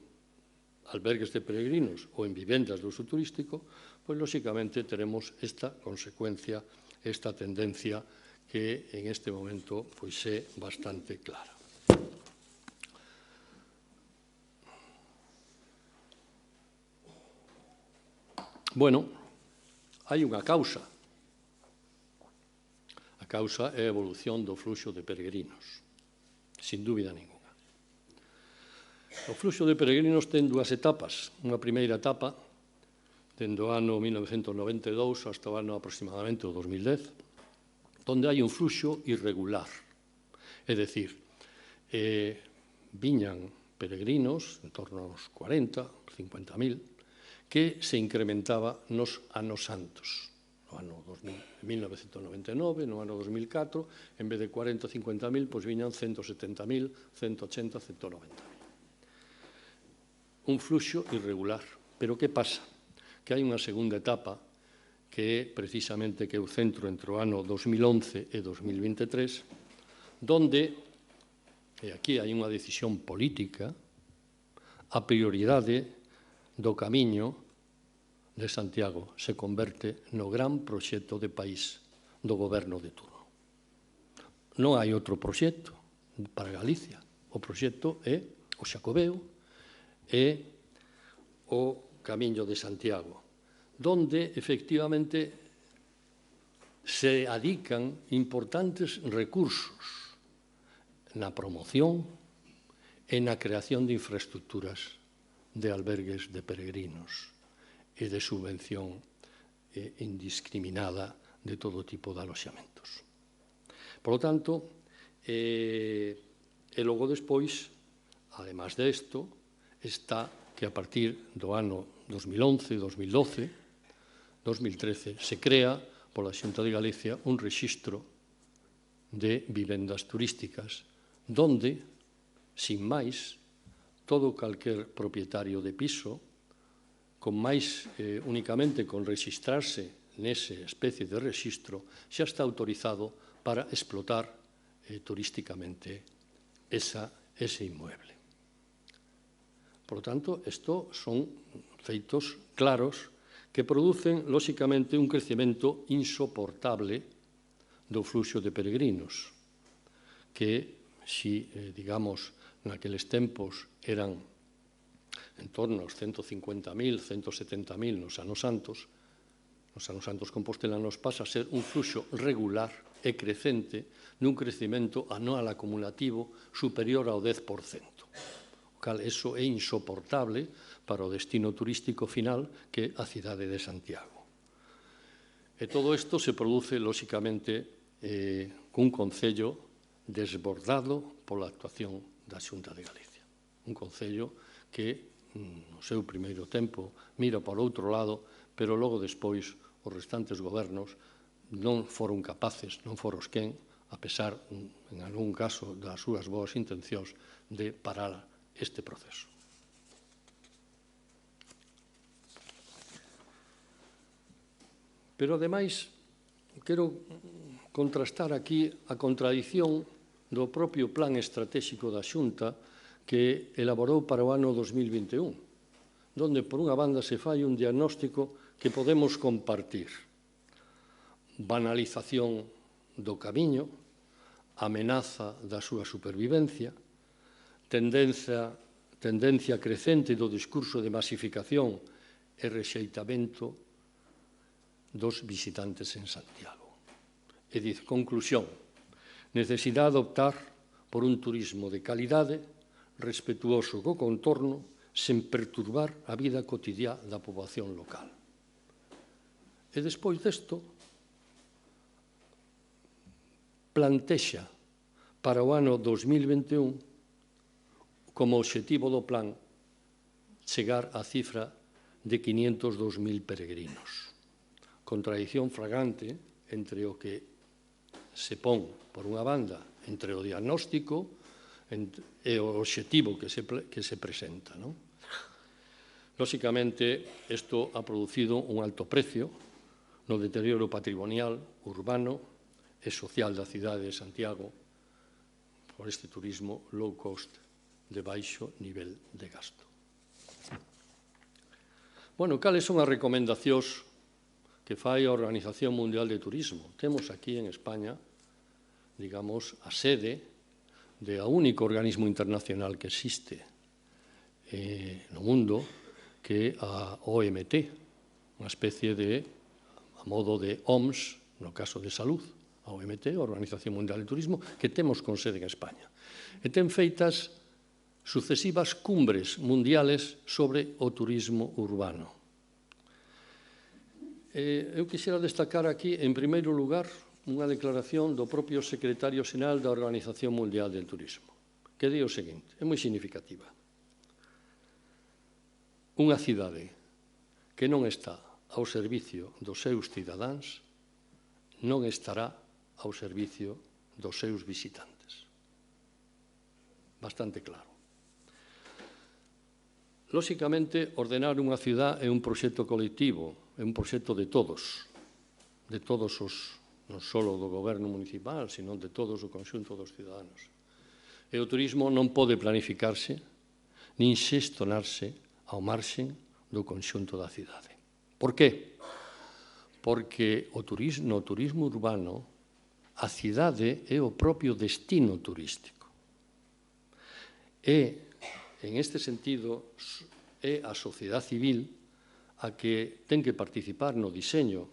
albergues de peregrinos ou en vivendas de uso turístico, pois, lóxicamente, teremos esta consecuencia, esta tendencia que en este momento pois é bastante clara. Bueno, hai unha causa. A causa é a evolución do fluxo de peregrinos, sin dúbida ninguna. O fluxo de peregrinos ten dúas etapas. Unha primeira etapa, dende o ano 1992 hasta o ano aproximadamente o 2010, onde hai un fluxo irregular. É dicir, viñan peregrinos, en torno aos 40, 50.000, que se incrementaba nos anos santos. No ano 1999, no ano 2004, en vez de 40 ou 50.000, pois viñan 170.000, 180, 190.000. Un fluxo irregular. Pero que pasa? Que hai unha segunda etapa que é precisamente que é o centro entre o ano 2011 e 2023, donde, e aquí hai unha decisión política, a prioridade do camiño de Santiago se converte no gran proxecto de país do goberno de turno. Non hai outro proxecto para Galicia. O proxecto é o Xacobeo e o Camiño de Santiago, donde efectivamente se adican importantes recursos na promoción e na creación de infraestructuras de albergues de peregrinos e de subvención indiscriminada de todo tipo de aloxamentos. Por lo tanto, e logo despois, además desto, está que a partir do ano 2011, 2012, 2013, se crea pola Xunta de Galicia un rexistro de vivendas turísticas donde, sin máis, todo calquer propietario de piso, con máis únicamente con registrarse nesa especie de rexistro, xa está autorizado para explotar turísticamente ese inmueble. Por lo tanto, isto son feitos claros que producen, lóxicamente, un crecemento insoportable do fluxo de peregrinos, que, si, digamos, naqueles tempos eran en torno aos 150.000, 170.000 nos anos santos compostelanos pasa a ser un fluxo regular e crecente nun crecemento anual acumulativo superior ao 10%. O cal, eso é insoportable para o destino turístico final que é a cidade de Santiago. E todo isto se produce, lóxicamente, cun concello desbordado pola actuación da Xunta de Galicia. Un concello que, no seu primeiro tempo, mira por outro lado, pero logo despois os restantes gobernos non foron capaces, non foron quen, a pesar, en algún caso, das súas boas intencións, de parar este proceso. Pero, ademais, quero contrastar aquí a contradición do propio plan estratégico da Xunta que elaborou para o ano 2021, donde, por unha banda, se fai un diagnóstico que podemos compartir. Banalización do camiño, amenaza da súa supervivencia, tendencia crecente do discurso de masificación e rexeitamento dos visitantes en Santiago. E diz, conclusión, necesidade de optar por un turismo de calidade, respetuoso co contorno, sen perturbar a vida cotidiá da poboación local. E despois desto, plantexa para o ano 2021 como obxectivo do plan chegar á cifra de 502.000 peregrinos. Contradición flagrante entre o que se pon, por unha banda, entre o diagnóstico e o obxectivo que se presenta. Lóxicamente, isto ha producido un alto precio no deterioro patrimonial, urbano e social da cidade de Santiago por este turismo low cost de baixo nivel de gasto. Bueno, cales son as recomendacións que fai a Organización Mundial de Turismo? Temos aquí en España, digamos, a sede do único organismo internacional que existe no mundo, que é a OMT, unha especie de, a modo de OMS, no caso de salud, a OMT, a Organización Mundial de Turismo, que temos con sede en España. E ten feitas sucesivas cumbres mundiales sobre o turismo urbano. Eu quixera destacar aquí, en primeiro lugar, unha declaración do propio secretario xeral da Organización Mundial del Turismo, que di o seguinte, é moi significativa. Unha cidade que non está ao servicio dos seus cidadáns non estará ao servicio dos seus visitantes. Bastante claro. Lóxicamente, ordenar unha cidade é un proxecto colectivo, é un proxecto de todos os, non só do goberno municipal, sino de todos o conxunto dos ciudadanos. E o turismo non pode planificarse nin xestionarse ao marxen do conxunto da cidade. Por qué? Porque no turismo urbano a cidade é o propio destino turístico. E, en este sentido, é a sociedade civil a que ten que participar no diseño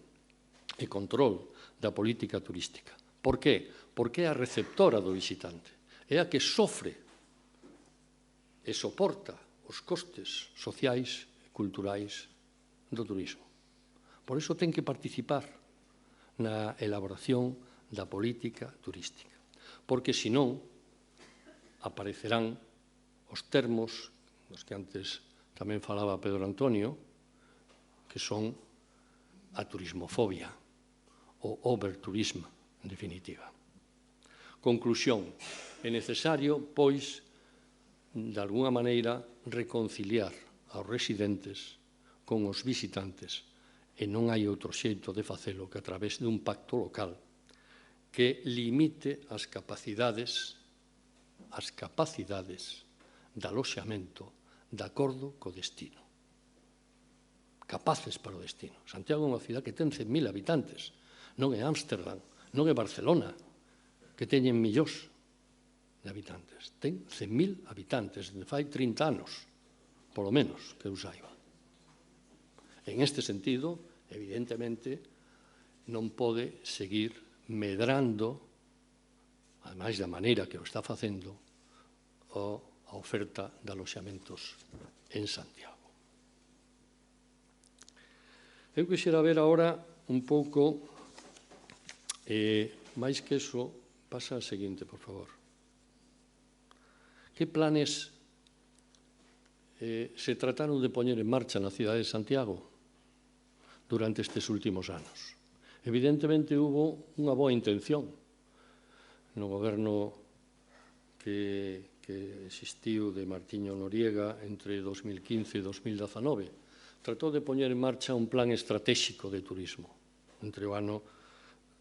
e control da política turística. Por qué? Porque é a receptora do visitante. é a que sofre e soporta os costes sociais e culturais do turismo. Por iso ten que participar na elaboración da política turística, porque senón aparecerán os termos dos que antes tamén falaba Pedro Antonio, que son a turismofobia, o overturismo, en definitiva. Conclusión, é necesario, pois, de alguna maneira, reconciliar aos residentes con os visitantes, e non hai outro xeito de facelo que a través dun pacto local que limite as capacidades de aloxamento de acordo co destino. Capaces para o destino. Santiago é unha cidade que ten 100.000 habitantes, non é Ámsterdam, non é Barcelona, que teñen millóns de habitantes. Ten 100.000 habitantes, de fai 30 anos, polo menos, que eu saiba. En este sentido, evidentemente, non pode seguir medrando, ademais da maneira que o está facendo, a oferta de aloxamentos en Santiago. Eu quixera ver agora un pouco, máis que eso, pasa a seguinte, por favor. Que planes se trataron de poñer en marcha na cidade de Santiago durante estes últimos anos? Evidentemente, hubo unha boa intención no goberno que existiu de Martiño Noriega entre 2015 e 2019. Tratou de poñer en marcha un plan estratégico de turismo entre o ano,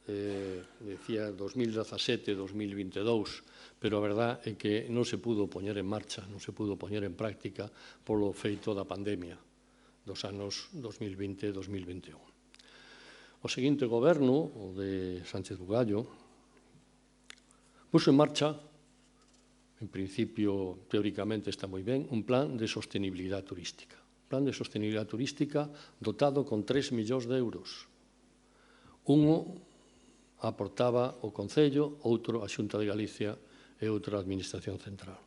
decía, 2017 e 2022, pero a verdad é que non se pudo poñer en marcha, non se pudo poñer en práctica polo feito da pandemia dos anos 2020 e 2021. O seguinte goberno, o de Sánchez Bugallo, puso en marcha, en principio, teóricamente está moi ben, un plan de sostenibilidade turística. Un plan de sostenibilidade turística dotado con 3 millóns de euros. Uno aportaba o Concello, outro a Xunta de Galicia e outra a Administración Central.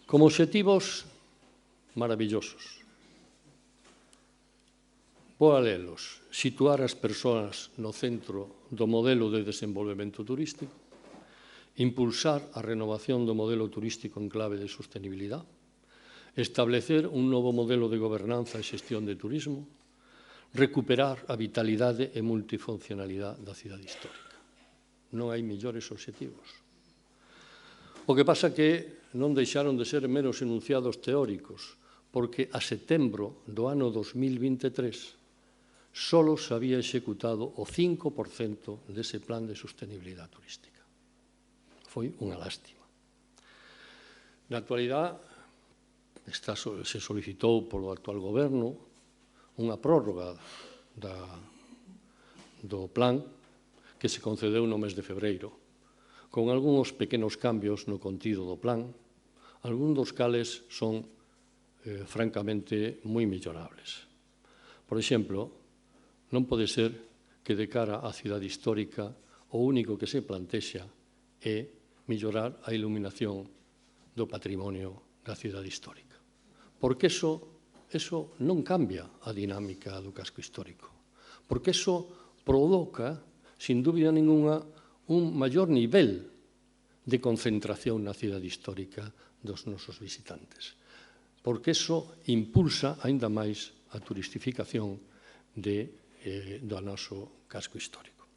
Como obxectivos maravillosos. Vou a lelos. Situar as persoas no centro do modelo de desenvolvemento turístico, impulsar a renovación do modelo turístico en clave de sostenibilidade, establecer un novo modelo de gobernanza e xestión de turismo, recuperar a vitalidade e multifuncionalidade da cidade histórica. Non hai mellores obxectivos. O que pasa que non deixaron de ser meros enunciados teóricos, porque a setembro do ano 2023 só se había executado o 5% dese plan de sostenibilidade turística. Foi unha lástima. Na actualidade, se solicitou polo actual goberno unha prórroga do plan que se concedeu no mes de febreiro, con algúns pequenos cambios no contido do plan, algúns dos cales son francamente moi mellorables. Por exemplo, non pode ser que de cara á cidade histórica o único que se plantexa é mellorar a iluminación do patrimonio da cidade histórica. Porque eso non cambia a dinámica do casco histórico. Porque eso provoca, sin dúbida ninguna, un maior nivel de concentración na cidade histórica dos nosos visitantes. Porque eso impulsa aínda máis a turistificación do noso casco histórico.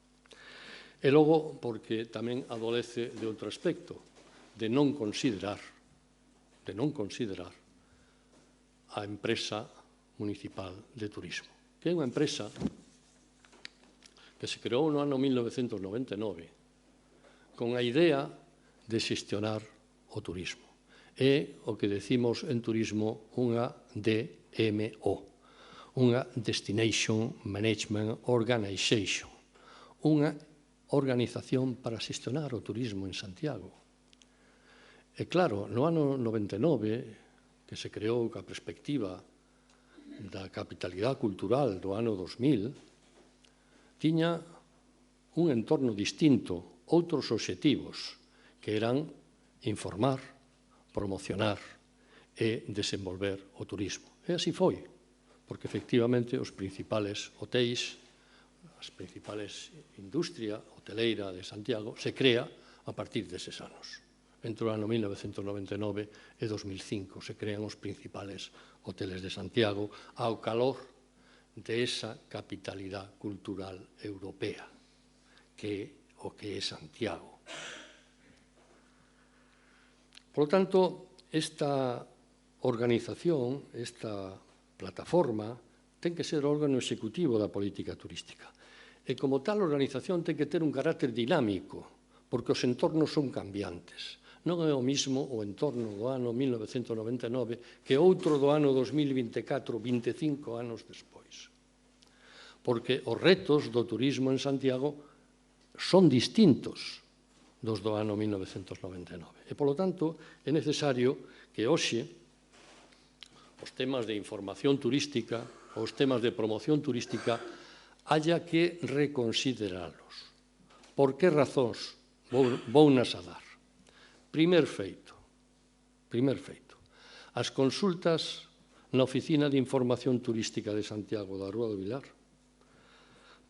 E logo, porque tamén adolece de outro aspecto, de non considerar a empresa municipal de turismo, que é unha empresa que se creou no ano 1999 con a idea de xestionar o turismo. É o que decimos en turismo unha DMO, unha Destination Management Organization, unha organización para xestionar o turismo en Santiago. E claro, no ano 99, que se creou ca perspectiva da capitalidade cultural do ano 2000, tiña un entorno distinto, outros obxectivos, que eran informar, promocionar e desenvolver o turismo. E así foi, porque efectivamente os principales hotéis, as principales industria hoteleira de Santiago se crea a partir deses anos. Entre o ano 1999 e 2005 se crean os principales hoteles de Santiago ao calor de esa capitalidade cultural europea, que é o que é Santiago. Por lo tanto, esta organización, esta plataforma, ten que ser órgano executivo da política turística. E como tal organización ten que ter un carácter dinámico, porque os entornos son cambiantes. Non é o mismo o entorno do ano 1999 que outro do ano 2024, 25 anos despois. Porque os retos do turismo en Santiago son distintos dos do ano 1999. E, polo tanto, é necesario que hoxe os temas de información turística, os temas de promoción turística, haya que reconsideralos. Por que razóns? Vounas a dar. Primer feito. As consultas na Oficina de Información Turística de Santiago da Rúa do Vilar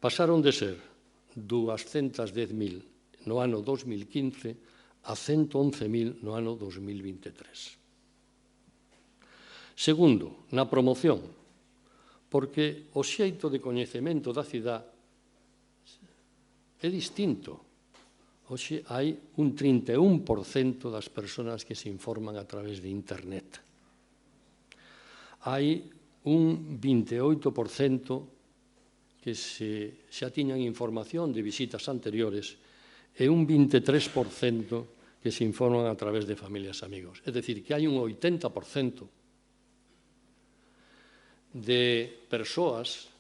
pasaron de ser 210.000 no ano 2015 a 111.000 no ano 2023. Segundo, na promoción, porque o xeito de coñecemento da cidade é distinto. Hoxe hai un 31% das persoas que se informan a través de Internet. Hai un 28% que xa tiñan información de visitas anteriores e un 23% que se informan a través de familias e amigos. É dicir, que hai un 80% de persoas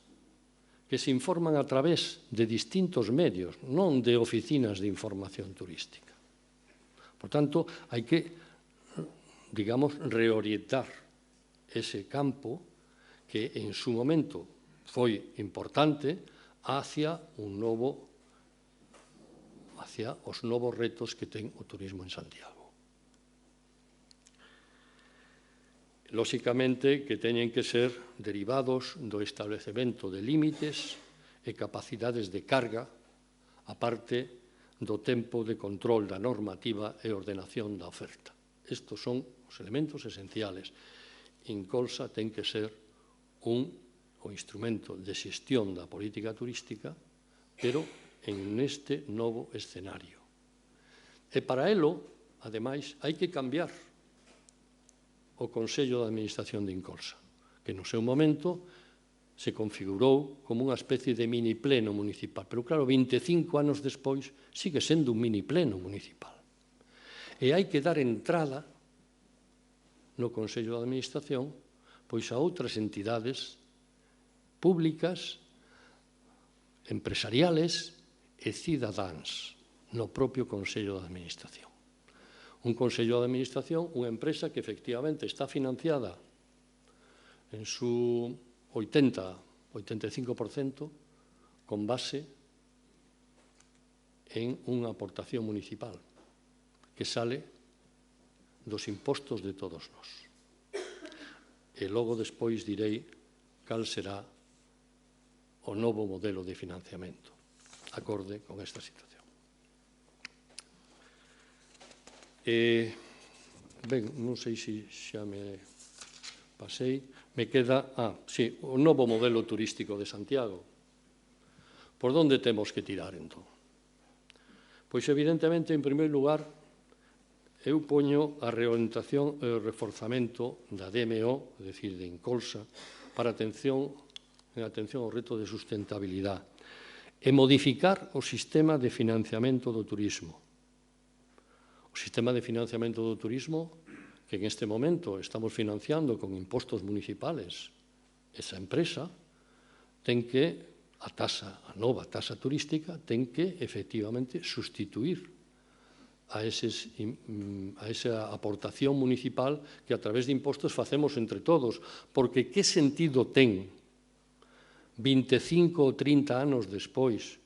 que se informan a través de distintos medios, non de oficinas de información turística. Por tanto, hai que, digamos, reorientar ese campo que en su momento foi importante hacia os novos retos que ten o turismo en Santiago. Lóxicamente que teñen que ser derivados do establecemento de límites e capacidades de carga, a parte do tempo de control da normativa e ordenación da oferta. Estos son os elementos esenciales. Incolsa ten que ser o instrumento de xestión da política turística, pero en este novo escenario. E para elo, ademais, hai que cambiar o Consello de Administración de Incolsa, que no seu momento se configurou como unha especie de mini pleno municipal. Pero claro, 25 anos despois sigue sendo un mini pleno municipal. E hai que dar entrada no Consello de Administración pois a outras entidades públicas, empresariales e cidadáns no propio Consello de Administración. Un Consello de Administración, unha empresa que efectivamente está financiada en su 80-85% con base en unha aportación municipal que sale dos impostos de todos nós. E logo despois direi cal será o novo modelo de financiamento acorde con esta situación. Ben, non sei se xa me pasei, me queda, o novo modelo turístico de Santiago. Por onde temos que tirar, entón? Pois, evidentemente, en primeiro lugar, eu poño a reorientación e o reforzamento da DMO, é dicir, de Incolsa, para atención ao reto de sustentabilidade e modificar o sistema de financiamento do turismo. O sistema de financiamento do turismo que en este momento estamos financiando con impostos municipales, esa empresa ten que, a nova taxa turística, ten que efectivamente sustituir a esa aportación municipal que a través de impostos facemos entre todos, porque que sentido ten 25 ou 30 anos despois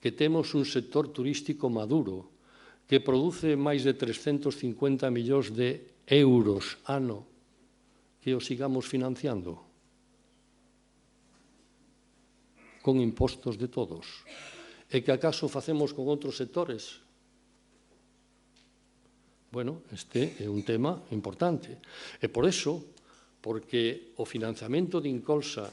que temos un sector turístico maduro, que produce máis de 350 millóns de euros ano, que o sigamos financiando con impostos de todos, e que acaso facemos con outros sectores? Bueno, este é un tema importante. E por eso, porque o financiamento de Incolsa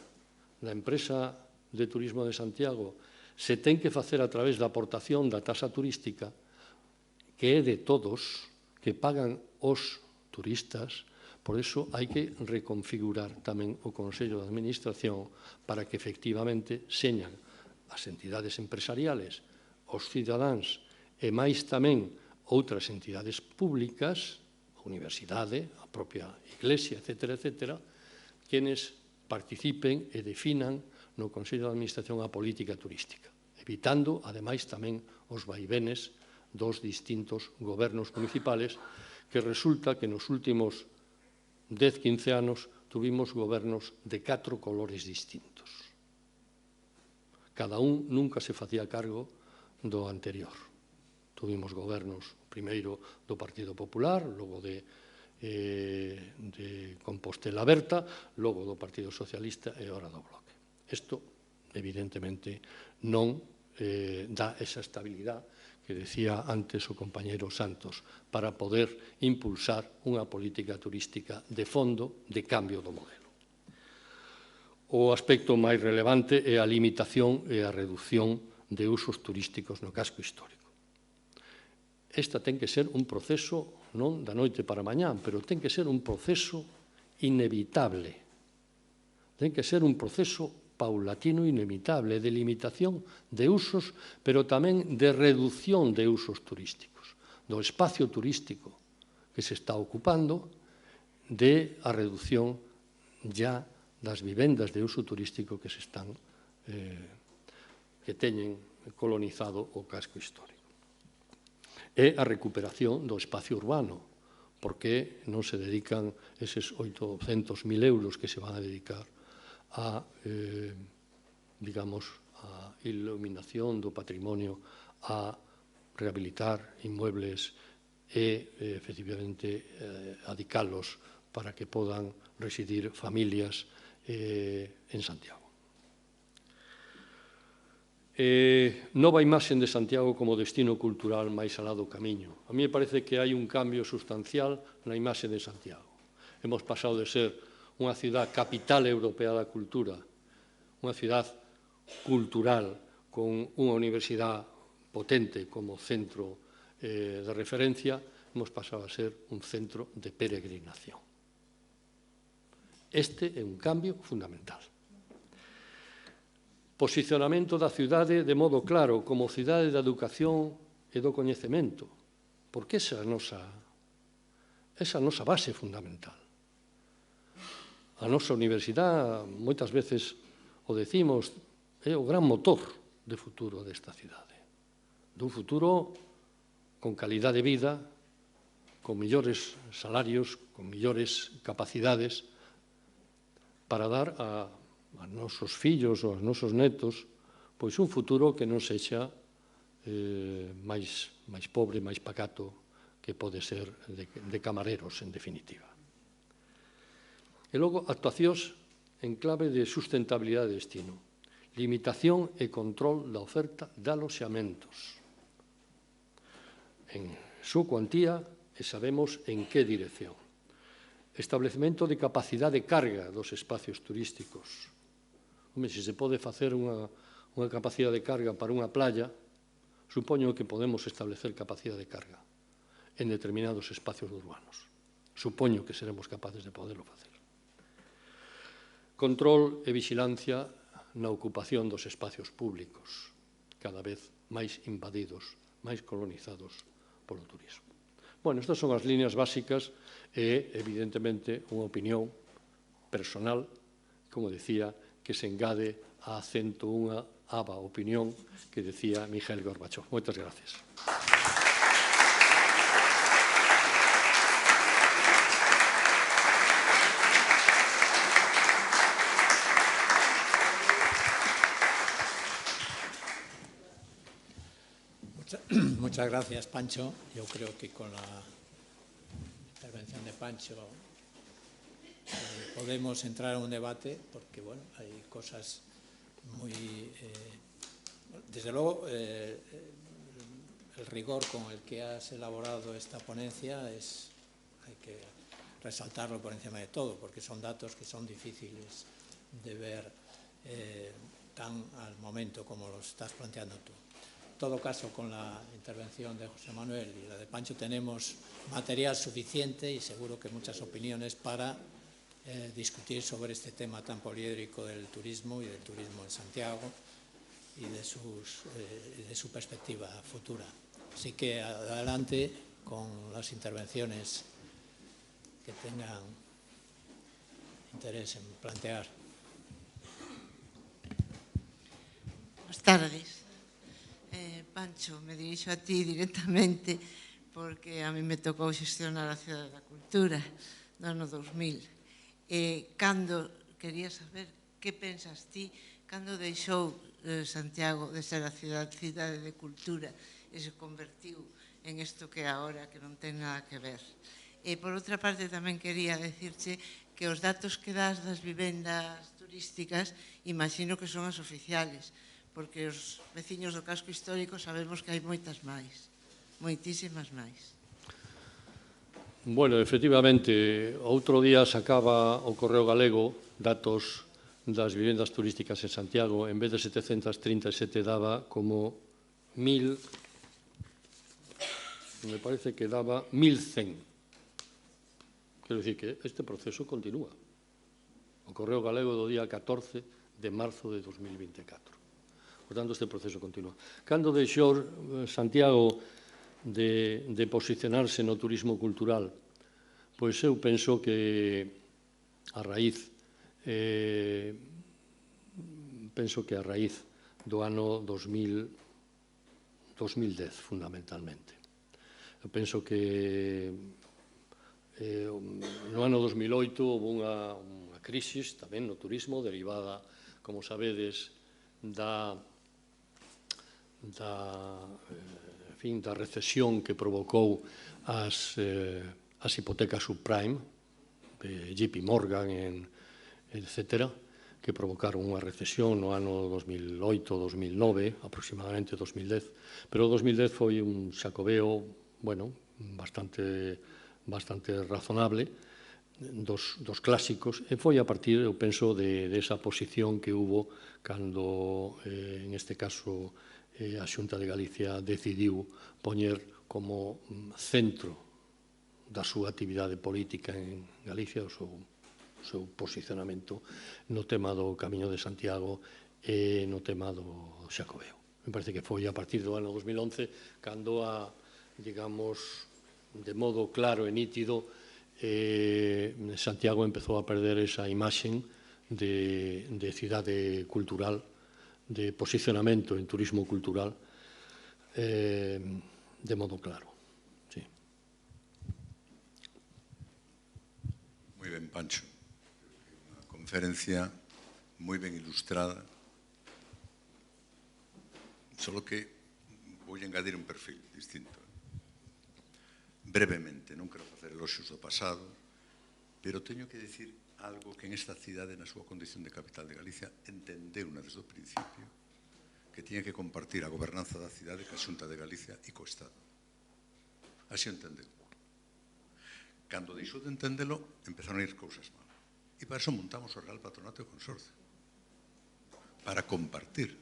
da empresa de turismo de Santiago se ten que facer a través da aportación da taxa turística, que é de todos, que pagan os turistas, por eso hai que reconfigurar tamén o Consello de Administración para que efectivamente señan as entidades empresariales, os cidadáns e máis tamén outras entidades públicas, a universidade, a propia Iglesia, etc., quenes participen e definan no Consello de Administración a política turística, evitando, ademais, tamén os vaivenes dos distintos gobernos municipales, que resulta que nos últimos 10-15 anos tuvimos gobernos de 4 colores distintos. Cada un nunca se facía cargo do anterior. Tuvimos gobernos, primeiro do Partido Popular, logo de Compostela Berta, logo do Partido Socialista e ora do Bloque. Isto, evidentemente, non dá esa estabilidade que decía antes o compañeiro Santos, para poder impulsar unha política turística de fondo de cambio do modelo. O aspecto máis relevante é a limitación e a reducción de usos turísticos no casco histórico. Esta ten que ser un proceso non da noite para mañá, pero ten que ser un proceso inevitable. Ten que ser un proceso paulatino inevitable, de limitación de usos, pero tamén de reducción de usos turísticos, do espacio turístico que se está ocupando, de a reducción ya das vivendas de uso turístico que se están que teñen colonizado o casco histórico. E a recuperación do espacio urbano, porque non se dedican eses 800.000 euros que se van a dedicar a, digamos, a iluminación do patrimonio, a rehabilitar inmuebles e, efectivamente, adicalos para que podan residir familias en Santiago. Nova imaxe de Santiago como destino cultural máis alá do camiño. A mí me parece que hai un cambio sustancial na imaxe de Santiago. Hemos pasado de ser unha cidade capital europea da cultura, unha cidade cultural con unha universidade potente como centro de referencia, hemos pasado a ser un centro de peregrinación. Este é un cambio fundamental. Posicionamento da cidade de modo claro como cidade da educación e do coñecemento, porque esa é a nosa base fundamental. A nosa universidade, moitas veces o decimos, é o gran motor de futuro desta cidade. Dun futuro con calidad de vida, con millores salarios, con millores capacidades, para dar a nosos fillos ou aos nosos netos pois un futuro que non sexa máis pobre, máis pacato, que pode ser de camareros, en definitiva. E logo, actuacións en clave de sustentabilidade de destino, limitación e control da oferta de aloxamentos. En súa cuantía, e sabemos en que dirección. Establecemento de capacidade de carga dos espacios turísticos. Home, se se pode facer unha capacidade de carga para unha playa, supoño que podemos establecer capacidade de carga en determinados espacios urbanos. Supoño que seremos capaces de poderlo facer. Control e vigilancia na ocupación dos espacios públicos, cada vez máis invadidos, máis colonizados polo turismo. Bueno, estas son as líneas básicas e, evidentemente, unha opinión personal, como decía, que se engade a acento unha aba opinión que decía Mikhail Gorbachev. Moitas gracias. Muchas Muchas gracias, Pancho. Yo creo que con la intervención de Pancho podemos entrar en un debate porque, bueno, hay cosas muy... desde luego, el rigor con el que has elaborado esta ponencia hay que resaltarlo por encima de todo, porque son datos que son difíciles de ver tan al momento como los estás planteando tú. En todo caso, con la intervención de José Manuel y la de Pancho tenemos material suficiente y seguro que muchas opiniones para discutir sobre este tema tan poliédrico del turismo y del turismo en Santiago y de su perspectiva futura. Así que adelante con las intervenciones que tengan interés en plantear. Buenas tardes. Pancho, me dirijo a ti directamente porque a mí me tocou xestionar a Cidade da Cultura no ano 2000. Quería saber que pensas ti cando deixou Santiago de ser a cidade de cultura e se convertiu en isto que é agora, que non ten nada que ver. E, por outra parte, tamén quería decirche que os datos que das das vivendas turísticas imagino que son as oficiales, porque os veciños do casco histórico sabemos que hai moitas máis, moitísimas máis. Bueno, efectivamente, outro día sacaba o Correo Galego datos das vivendas turísticas en Santiago, en vez de 737 daba como 1000, me parece que daba 1100. Quero dicir que este proceso continúa. O Correo Galego do día 14 de marzo de 2024. Por tanto, este proceso continúa. Cando deixou Santiago de posicionarse no turismo cultural, pois eu penso que a raíz do ano 2010, fundamentalmente. Eu penso que no ano 2008 houve unha crisis tamén no turismo derivada, como sabedes, da recesión que provocou as hipotecas subprime, JP Morgan, etc., que provocaron unha recesión no ano 2008-2009, aproximadamente 2010. Pero o 2010 foi un xacobeo, bueno, bastante razonable dos clásicos, e foi a partir, eu penso, de esa posición que hubo cando, en este caso, a Xunta de Galicia decidiu poñer como centro da súa actividade política en Galicia o seu posicionamento no tema do Camiño de Santiago e no tema do Xacobeo. Me parece que foi a partir do ano 2011 cando, digamos, de modo claro e nítido, Santiago empezou a perder esa imaxen de cidade cultural, de posicionamento en turismo cultural, de modo claro. Sí. Moi ben, Pancho. Unha conferencia moi ben ilustrada, solo que vou engadir un perfil distinto. Brevemente, non quero facer eloxios do pasado, pero teño que dicir algo que en esta cidade, na súa condición de capital de Galicia, entendeu desde o principio que tiña que compartir a gobernanza da cidade ca Xunta de Galicia e co Estado. Así o entendeu. Cando deixou de entendelo, empezaron a ir cousas mal. E para eso montamos o Real Patronato e Consorcio, para compartir.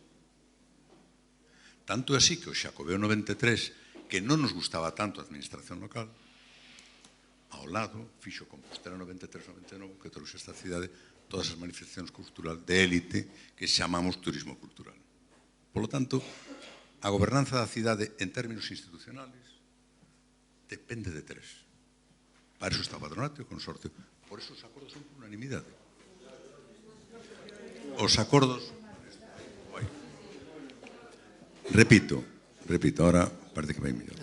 Tanto así que o Xacobeo 93, que non nos gustaba tanto a administración local, ao lado, fixo Compostela 93-99, que trouxe esta cidade todas as manifestacións cultural de élite que chamamos turismo cultural. Por lo tanto, a gobernanza da cidade en términos institucionales depende de tres. Para eso está o patronato e o consorcio. Por eso os acordos son por unanimidade. Os acordos... Repito, ahora parece que vai mellor.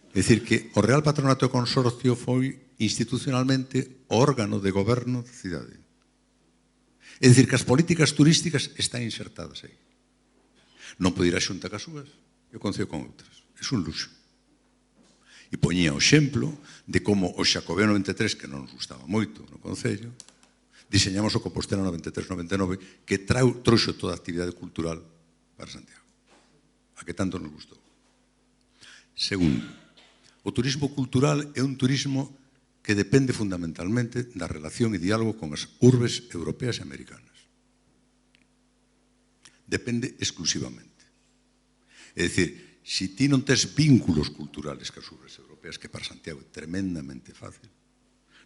É dicir, que o Real Patronato e Consorcio foi institucionalmente o órgano de goberno da cidade. É dicir, que as políticas turísticas están insertadas aí. Non pode ir a Xunta cas súas e o Concello con outras. é un luxo. E poñía o exemplo de como o Xacobeo 93, que non nos gustaba moito no Concello, diseñamos o Compostela 93-99, que trouxo toda a actividade cultural para Santiago, a que tanto nos gustou. Segundo, o turismo cultural é un turismo que depende fundamentalmente da relación e diálogo con as urbes europeas e americanas. Depende exclusivamente. É dicir, se ti non tes vínculos culturales cas urbes europeas, que para Santiago é tremendamente fácil,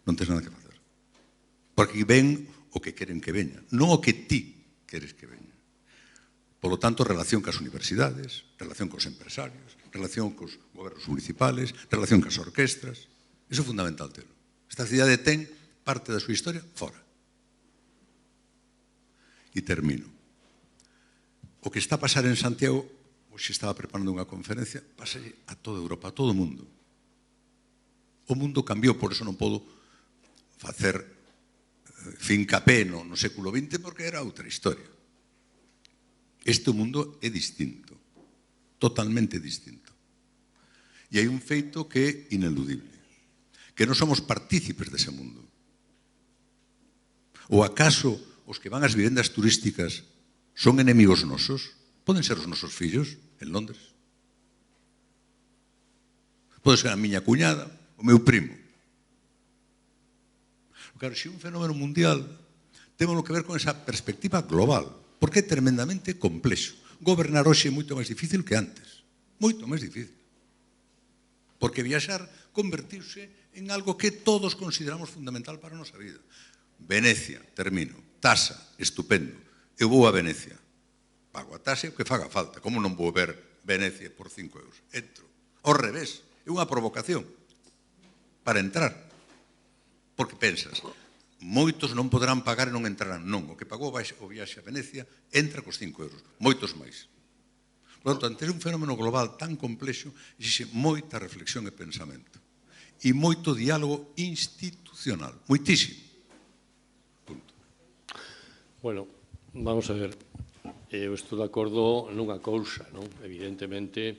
non tes nada que facer. Porque ven o que queren que veña, non o que ti queres que veña. Por lo tanto, relación cas universidades, relación cos empresarios, relación cos gobernos municipales, relación cas orquestras. Iso é fundamental telo. Esta cidade ten parte da súa historia fora. E termino. O que está a pasar en Santiago, hoxe estaba preparando unha conferencia, pasa a toda Europa, a todo o mundo. O mundo cambiou, por eso non podo facer fincapé no século XX, porque era outra historia. Este mundo é distinto, totalmente distinto. E hai un feito que é ineludible, que non somos partícipes dese mundo. Ou acaso os que van ás vivendas turísticas son enemigos nosos? Poden ser os nosos fillos en Londres. Pode ser a miña cuñada, o meu primo. Claro, se un fenómeno mundial, temos que ver con esa perspectiva global, porque é tremendamente complexo. Gobernar hoxe é moito máis difícil que antes. Moito máis difícil. Porque viaxar convertiuse en algo que todos consideramos fundamental para a nosa vida. Venecia, termino. Tasa, estupendo. Eu vou a Venecia. Pago a tasa o que faga falta. Como non vou ver Venecia por 5 euros? Entro. Ao revés, é unha provocación para entrar. Porque pensas, moitos non poderán pagar e non entrarán. Non, o que pagou o viaxe a Venecia entra cos 5 euros. Moitos máis. Por tanto, ante un fenómeno global tan complexo, existe moita reflexión e pensamento. E moito diálogo institucional. Moitísimo. Punto. Bueno, vamos a ver. Eu estou de acordo nunha cousa, non? Evidentemente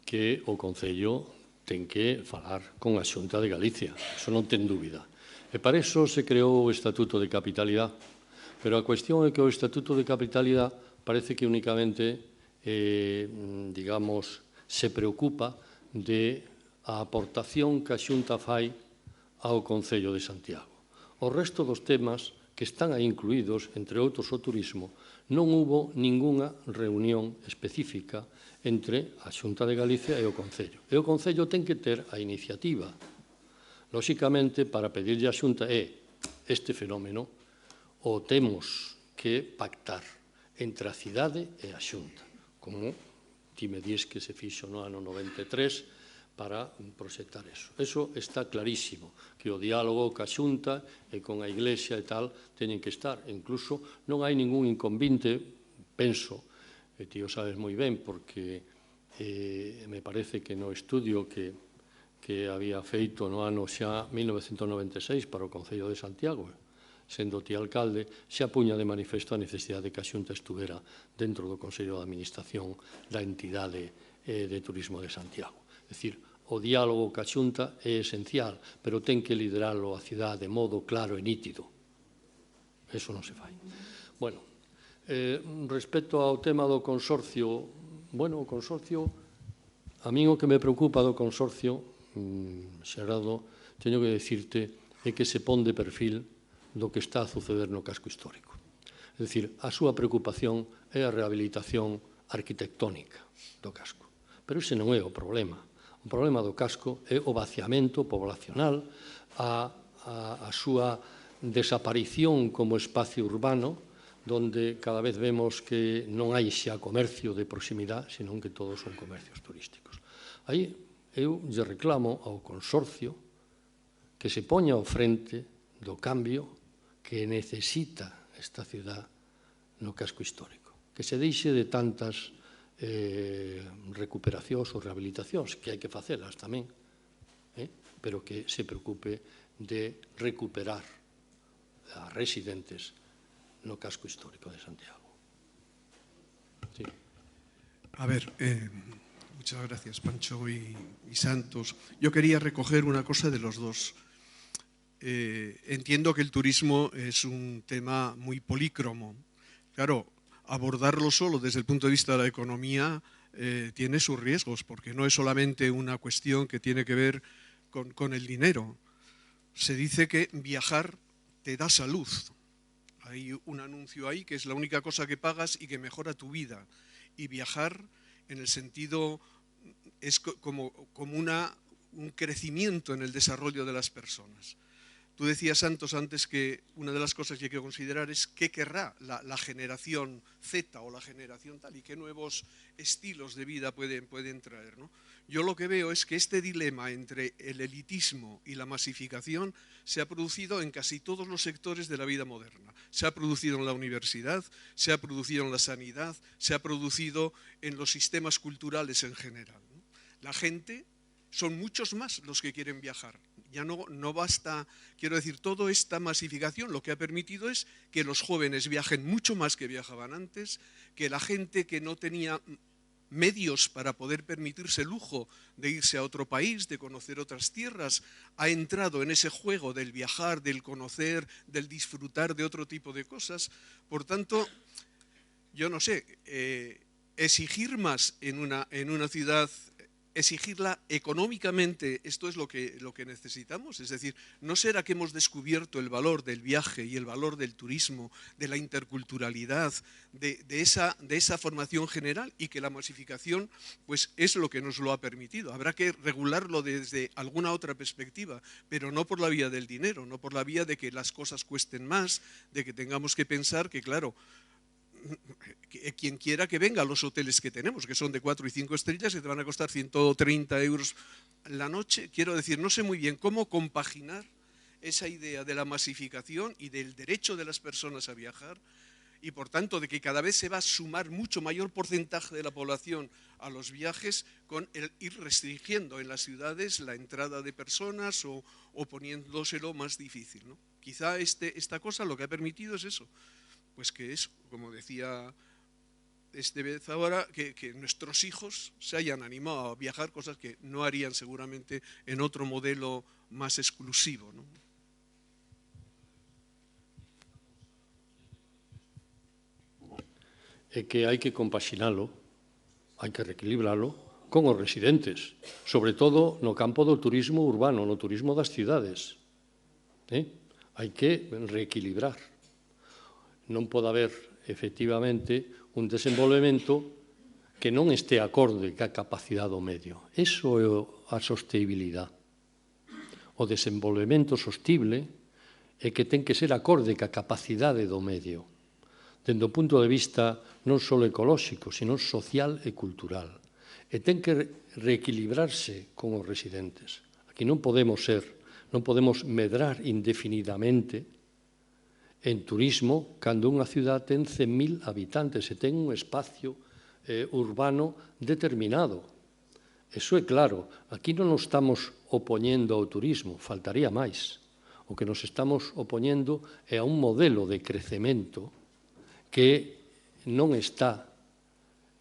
que o Concello ten que falar con a Xunta de Galicia. Eso non ten dúbida. E para iso se creou o Estatuto de Capitalidade. Pero a cuestión é que o Estatuto de Capitalidade parece que únicamente digamos, se preocupa de a aportación que a Xunta fai ao Concello de Santiago. O resto dos temas que están aí incluídos, entre outros o turismo, non hubo ningunha reunión específica entre a Xunta de Galicia e o Concello. E o Concello ten que ter a iniciativa. Lóxicamente, para pedirlle a Xunta este fenómeno o temos que pactar entre a cidade e a Xunta, como ti me dis que se fixo no ano 93 para proxectar eso. Eso está clarísimo, que o diálogo ca Xunta e con a Iglesia e tal teñen que estar. Incluso non hai ningún inconvinte, penso, e ti o sabes moi ben, porque me parece que no estudio que había feito no ano xa 1996 para o Concello de Santiago, sendo ti alcalde, xa puña de manifesto a necesidade de que a Xunta estuvera dentro do Consello de Administración da entidade de Turismo de Santiago. É dicir, o diálogo ca Xunta é esencial, pero ten que liderarlo a cidade de modo claro e nítido. Eso non se fai. Bueno, respecto ao tema do consorcio, bueno, o consorcio, a min o que me preocupa do consorcio, Xerardo, teño que dicirte, é que se pon de perfil do que está a suceder no casco histórico. É dicir, a súa preocupación é a rehabilitación arquitectónica do casco. Pero ese non é o problema. O problema do casco é o vaciamento poblacional, a súa desaparición como espacio urbano, donde cada vez vemos que non hai xa comercio de proximidade, senón que todos son comercios turísticos. Aí eu lle reclamo ao consorcio que se poña ao frente do cambio que necesita esta ciudad no casco histórico. Que se deixe de tantas recuperacións ou rehabilitacións, que hai que facelas tamén, pero que se preocupe de recuperar a residentes no casco histórico de Santiago. Sí. A ver, Muchas gracias, Pancho y Santos. Yo quería recoger una cosa de los dos. Entiendo que el turismo es un tema muy polícromo. Claro, abordarlo solo desde el punto de vista de la economía tiene sus riesgos, porque no es solamente una cuestión que tiene que ver con el dinero. Se dice que viajar te da salud. Hay un anuncio ahí que es la única cosa que pagas y que mejora tu vida. Y viajar, en el sentido, es como un crecimiento en el desarrollo de las personas. Tú decías, Santos, antes que una de las cosas que hay que considerar es qué querrá la generación Z o la generación tal y qué nuevos estilos de vida pueden traer, ¿no? Yo lo que veo es que este dilema entre el elitismo y la masificación se ha producido en casi todos los sectores de la vida moderna. Se ha producido en la universidad, se ha producido en la sanidad, se ha producido en los sistemas culturales en general, ¿no? La gente, son muchos más los que quieren viajar. Ya no basta, quiero decir, toda esta masificación lo que ha permitido es que los jóvenes viajen mucho más que viajaban antes, que la gente que no tenía medios para poder permitirse el lujo de irse a otro país, de conocer otras tierras, ha entrado en ese juego del viajar, del conocer, del disfrutar de otro tipo de cosas. Por tanto, yo no sé, exigir más en una ciudad, exigirla económicamente, esto es lo que necesitamos. Es decir, ¿no será que hemos descubierto el valor del viaje y el valor del turismo, de la interculturalidad, de esa formación general, y que la masificación pues, es lo que nos lo ha permitido? Habrá que regularlo desde alguna otra perspectiva, pero no por la vía del dinero, no por la vía de que las cosas cuesten más, de que tengamos que pensar que, claro, quien quiera que venga a los hoteles que tenemos, que son de 4 y 5 estrellas, que te van a costar 130 euros la noche. Quiero decir, no sé muy bien cómo compaginar esa idea de la masificación y del derecho de las personas a viajar, y por tanto de que cada vez se va a sumar mucho mayor porcentaje de la población a los viajes, con el ir restringiendo en las ciudades la entrada de personas o poniéndoselo más difícil, ¿no? Quizá esta cosa lo que ha permitido es eso, pues que es, como decía vez ahora, que nuestros hijos se hayan animado a viajar, cosas que no harían seguramente en otro modelo más exclusivo, ¿no? É que hai que compaxinalo, hai que reequilibralo con os residentes, sobre todo no campo do turismo urbano, no turismo das cidades. Hai que reequilibrar. Non pode haber, efectivamente, un desenvolvemento que non este acorde ca capacidade do medio. Iso é a sostenibilidade. O desenvolvemento sostible é que ten que ser acorde ca capacidade do medio, dende o punto de vista non só ecolóxico, sino social e cultural. E ten que reequilibrarse con os residentes. Aquí non podemos medrar indefinidamente en turismo cando unha ciudad ten 100.000 habitantes e ten un espacio urbano determinado. Eso é claro. Aquí non nos estamos opoñendo ao turismo, faltaría máis. O que nos estamos opoñendo é a un modelo de crecemento que non está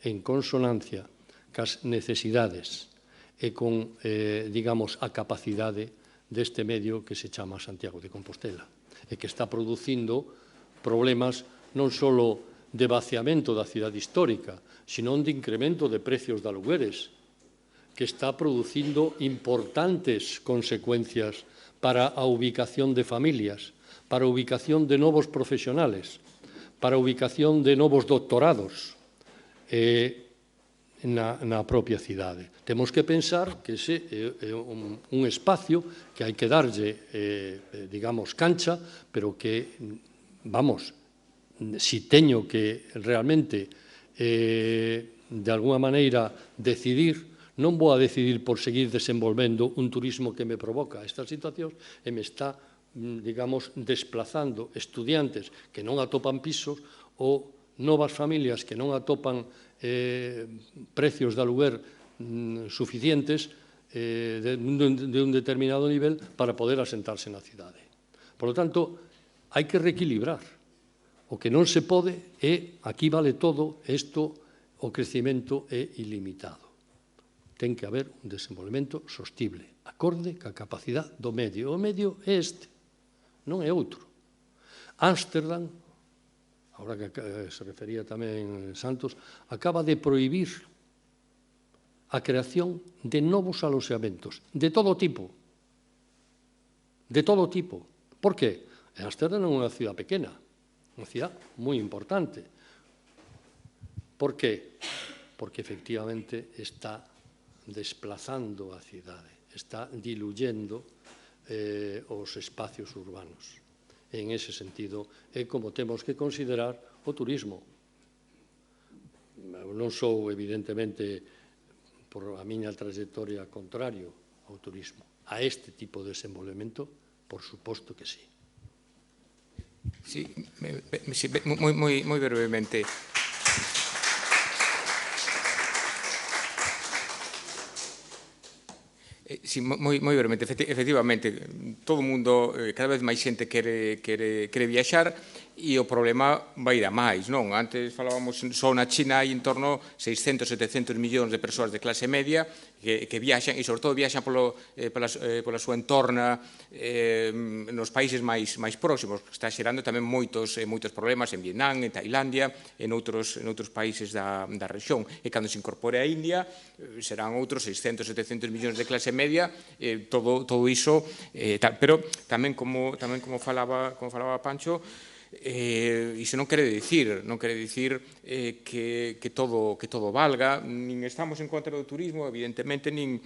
en consonancia cas necesidades e con, digamos, a capacidade deste medio que se chama Santiago de Compostela, e que está producindo problemas non só de vaciamento da cidade histórica, sino de incremento de precios de alugueres, que está producindo importantes consecuencias para a ubicación de familias, para a ubicación de novos profesionales, para a ubicación de novos doctorados na propia cidade. Temos que pensar que ese é un espacio que hai que darlle, digamos, cancha, pero que, vamos, si teño que realmente, de alguna maneira, decidir, non vou a decidir por seguir desenvolvendo un turismo que me provoca estas situacións e me está, digamos, desplazando estudiantes que non atopan pisos ou novas familias que non atopan precios de aluguer suficientes de un determinado nivel para poder asentarse na cidade. Por lo tanto, hai que reequilibrar. O que non se pode é, aquí vale todo, isto, o crecimento é ilimitado. ten que haber un desenvolvemento sostible, acorde ca capacidade do medio. O medio é este, non é outro. Ámsterdam, agora que se refería tamén Santos, acaba de prohibir a creación de novos aloxamentos, de todo tipo. De todo tipo. Por qué? Ámsterdam é unha cidade pequena, unha cidade moi importante. Por qué? Porque efectivamente está desplazando a cidade, está diluyendo os espacios urbanos. En ese sentido, é como temos que considerar o turismo. Non sou, evidentemente, por a miña trayectoria contrario ao turismo. A este tipo de desenvolvemento, por suposto que sí. Sí, moi brevemente. Sí, moi brevemente. Efectivamente, todo o mundo, cada vez máis xente quere viaxar e o problema vai ir a máis, non? Antes falábamos só na China hai en torno 600, 700 millóns de persoas de clase media que viaxan e, sobre todo, viaxan pola súa entorna nos países máis próximos. Está xerando tamén moitos problemas en Vietnam, en Tailandia, en outros países da rexión. E cando se incorpore a India, serán outros 600, 700 millóns de clase media, todo iso, pero tamén como falaba Pancho, iso non quere dicir que todo valga, nin estamos en contra do turismo, evidentemente, nin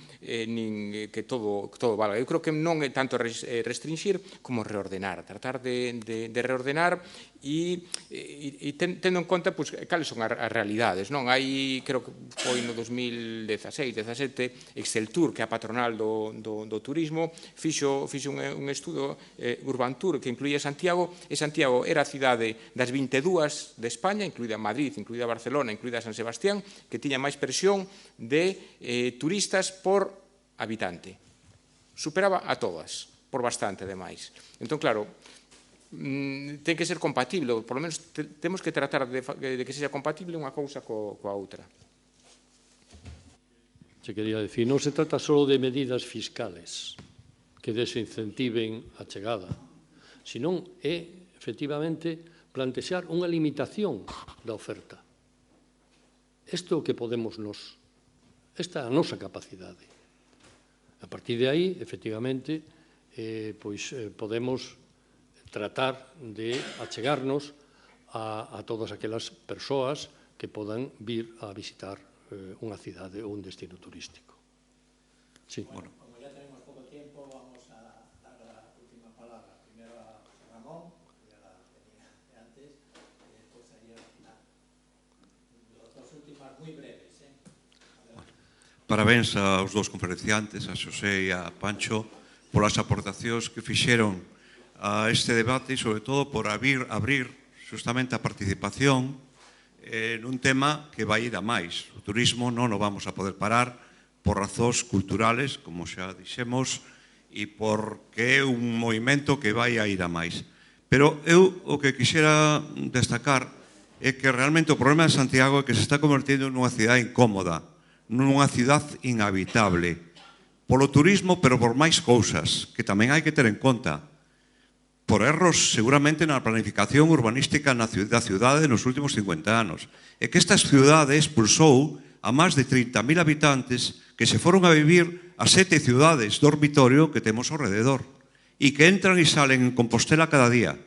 que todo valga. Eu creo que non é tanto restringir como reordenar, tratar de reordenar e tendo en conta cales son as realidades. Hai, creo que foi no 2016-17, Exceltur, que é a patronal do turismo, fixo un estudo Urban Tour que incluía Santiago, e Santiago era a cidade das 22 de España, incluída Madrid, incluída Barcelona, incluída San Sebastián, que tiña máis presión de turistas por habitante. Superaba a todas, por bastante, ademais. Entón, claro, ten que ser compatible, por lo menos temos que tratar de que sexa compatible unha cousa coa outra. Se quería decir, non se trata só de medidas fiscales que desincentiven a chegada, senón é efectivamente, plantexar unha limitación da oferta. Isto é o que podemos nos... Esta é a nosa capacidade. A partir de aí, efectivamente, podemos tratar de achegarnos a todas aquelas persoas que podan vir a visitar unha cidade ou un destino turístico. Sí. Bueno, como ya tenemos poco tiempo, vamos a dar la última palabra. Primero a Ramón, que ya la tenía de antes, y después a ella al final. Las dos últimas muy breves. Bueno, parabéns aos dous conferenciantes, a Xosé e a Pancho, polas aportacións que fixeron a este debate e, sobre todo, por abrir justamente a participación nun tema que vai ir a máis. O turismo non o vamos a poder parar por razóns culturales, como xa dixemos, e porque é un movimento que vai a ir a máis. Pero eu o que quixera destacar é que realmente o problema de Santiago é que se está convertindo nunha cidade incómoda, nunha cidade inhabitable, polo turismo, pero por máis cousas, que tamén hai que ter en conta. Por erros, seguramente, na planificación urbanística da cidade nos últimos 50 anos. É que esta cidade expulsou a máis de 30.000 habitantes que se foron a vivir a 7 cidades dormitorio que temos ao rededor e que entran e salen en Compostela cada día.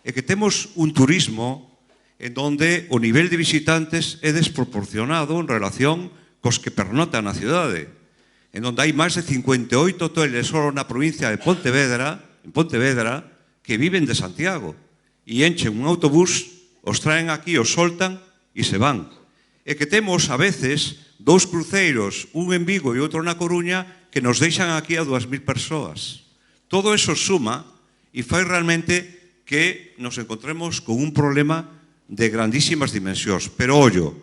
E que temos un turismo en donde o nivel de visitantes é desproporcionado en relación cos que pernotan na cidade, en donde hai máis de 58 hoteles só na provincia de Pontevedra, que viven de Santiago e enchen un autobús, os traen aquí, os soltan e se van. E que temos, a veces, dous cruceiros, un en Vigo e outro na Coruña, que nos deixan aquí a 2.000 persoas. Todo eso suma e fai realmente que nos encontremos con un problema de grandísimas dimensións. Pero, ollo,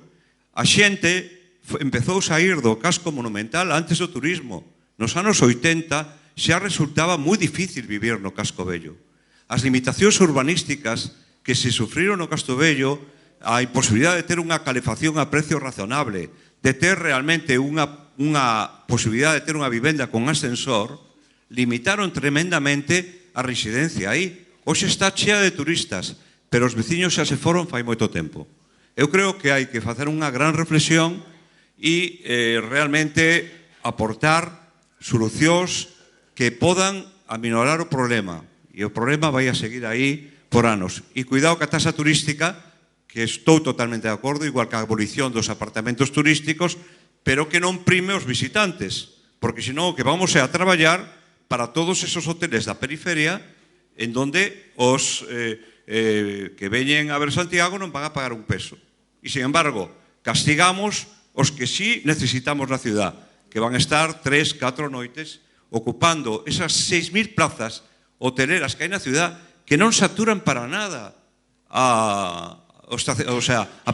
a xente empezou a sair do casco monumental antes do turismo. Nos anos 80 xa resultaba moi difícil vivir no Casco Vello. As limitacións urbanísticas que se sufriron no Casco Vello, a imposibilidade de ter unha calefacción a precio razonable, de ter realmente unha unha posibilidade de ter unha vivenda con ascensor, limitaron tremendamente a residencia aí. Hoxe está chea de turistas, pero os veciños xa se foron fai moito tempo. Eu creo que hai que facer unha gran reflexión e realmente aportar solucións que podan aminorar o problema. E o problema vai a seguir aí por anos. E cuidado que a taxa turística, que estou totalmente de acordo, igual que a abolición dos apartamentos turísticos, pero que non prime os visitantes, porque senón o que vamos é a traballar para todos esos hoteles da periferia en donde os que veñen a ver Santiago non van a pagar un peso. E, sin embargo, castigamos os que sí necesitamos na ciudad, que van a estar 3, 4 noites ocupando esas 6.000 plazas hoteleras que hai na ciudad que non saturan para nada a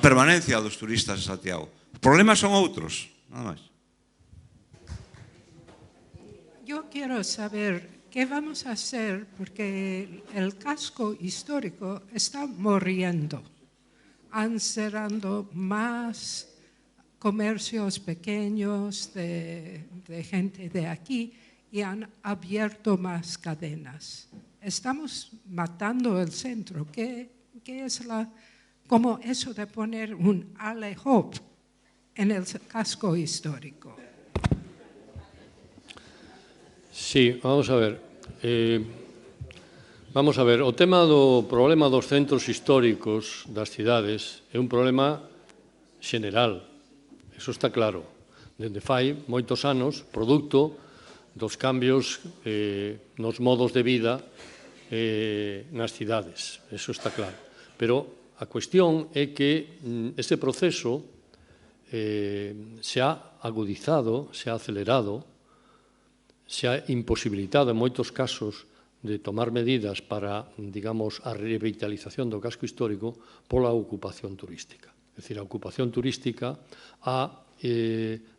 permanencia dos turistas de Santiago. Os problemas son outros, nada máis. Yo quiero saber qué vamos a hacer porque el casco histórico está muriendo. Han cerrado más comercios pequeños de gente de aquí y han abierto más cadenas. Estamos matando el centro. ¿Qué es como eso de poner un alejop en el casco histórico? Sí, vamos a ver. O tema do problema dos centros históricos das cidades é un problema xeneral, eso está claro. Dende fai moitos anos, produto dos cambios nos modos de vida nas cidades, eso está claro. Pero a cuestión é que ese proceso se ha agudizado, se ha acelerado, se ha imposibilitado en moitos casos de tomar medidas para, digamos, a revitalización do casco histórico pola ocupación turística. É dicir, a ocupación turística ha,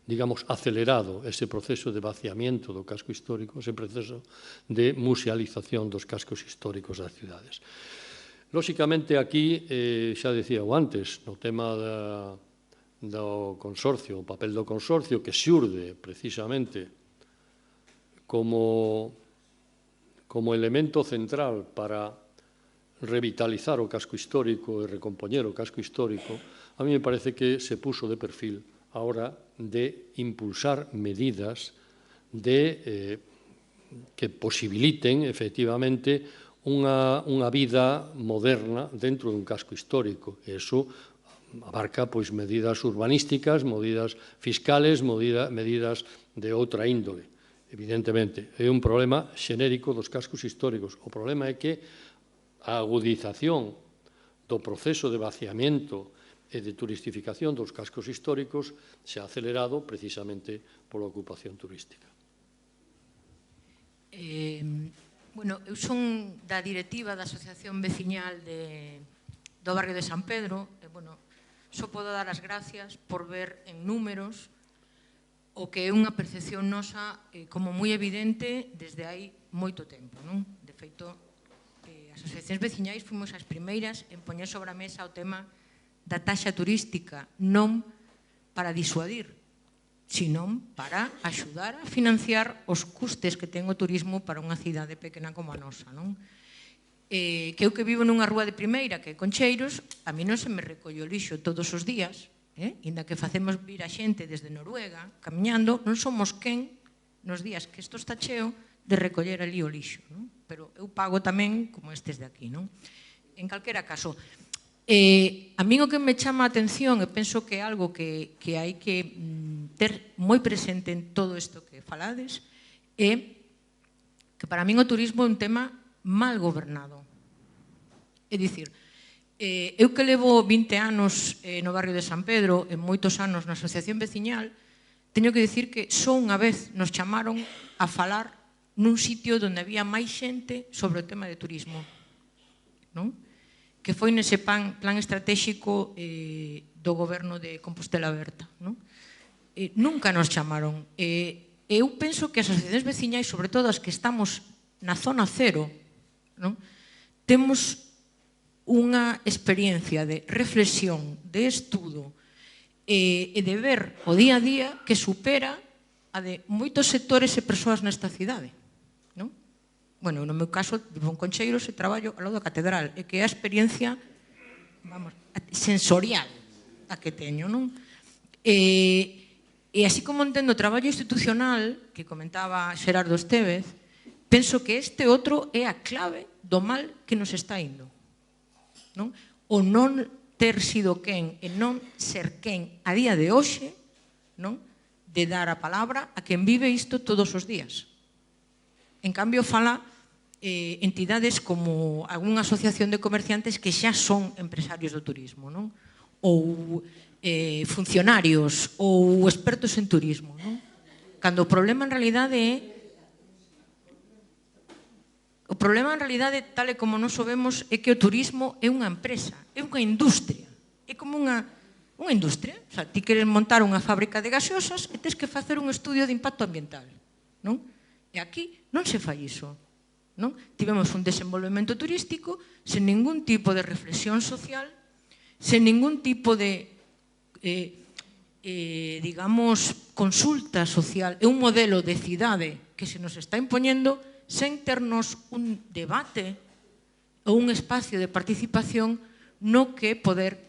digamos, acelerado ese proceso de vaciamiento do casco histórico, ese proceso de musealización dos cascos históricos das cidades. Lóxicamente, aquí, xa decía antes, no tema do consorcio, o papel do consorcio, que xurde precisamente como elemento central para revitalizar o casco histórico e recompoñer o casco histórico, a mí me parece que se puso de perfil a hora de impulsar medidas que posibiliten, efectivamente, unha vida moderna dentro dun casco histórico. E iso abarca medidas urbanísticas, medidas fiscales, medidas de outra índole. Evidentemente, é un problema xenérico dos cascos históricos. O problema é que a agudización do proceso de vaciamiento e de turistificación dos cascos históricos se ha acelerado precisamente pola ocupación turística. Bueno, eu son da directiva da Asociación Veciñal do barrio de San Pedro e, bueno, só podo dar as gracias por ver en números o que é unha percepción nosa como moi evidente desde hai moito tempo, non? De feito, as asociacións veciñais fomos as primeiras en poñer sobre a mesa o tema da taxa turística, non para disuadir, sino para axudar a financiar os custes que ten o turismo para unha cidade pequena como a nosa, non? Que eu que vivo nunha rúa de primeira, que é Concheiros, a mí non se me recolle o lixo todos os días, inda que facemos vir a xente desde Noruega, camiñando, non somos quen, nos días que isto está cheo, de recoller ali o lixo, non? Pero eu pago tamén como estes de aquí, non? En calquera caso, a min o que me chama a atención, e penso que é algo que hai que ter moi presente en todo isto que falades, é que para min o turismo é un tema mal gobernado. É dicir, eu que levo 20 anos no barrio de San Pedro, e moitos anos na asociación veciñal, teño que dicir que só unha vez nos chamaron a falar nun sitio onde había máis xente sobre o tema de turismo, non? Que foi nese plan estratégico do goberno de Compostela Aberta, non? Nunca nos chamaron. Eu penso que as asociacións veciñais, sobre todo as que estamos na zona cero, non? Temos unha experiencia de reflexión, de estudo e de ver o día a día que supera a de moitos sectores e persoas nesta cidade. Non? Bueno, no meu caso, vivo en Concheiros e traballo ao lado da catedral, e que é a experiencia, vamos, sensorial a que teño, non? E así como entendo o traballo institucional que comentaba Xerardo Estévez, penso que este outro é a clave do mal que nos está indo. Non? O non ter sido quen e non ser quen a día de hoxe, non? De dar a palabra a quen vive isto todos os días. En cambio, fala entidades como algunha asociación de comerciantes que xa son empresarios do turismo, non? Ou funcionarios ou expertos en turismo, non? Cando o problema en realidade é tal e como nos o vemos, é que o turismo é unha empresa, é unha industria, é como unha industria. O sea, ti queres montar unha fábrica de gaseosas e tens que facer un estudio de impacto ambiental, non? E aquí non se fai iso, non? Tivemos un desenvolvemento turístico sen ningún tipo de reflexión social, sen ningún tipo de digamos, consulta social. É un modelo de cidade que se nos está impoñendo sen ternos un debate ou un espacio de participación no que poder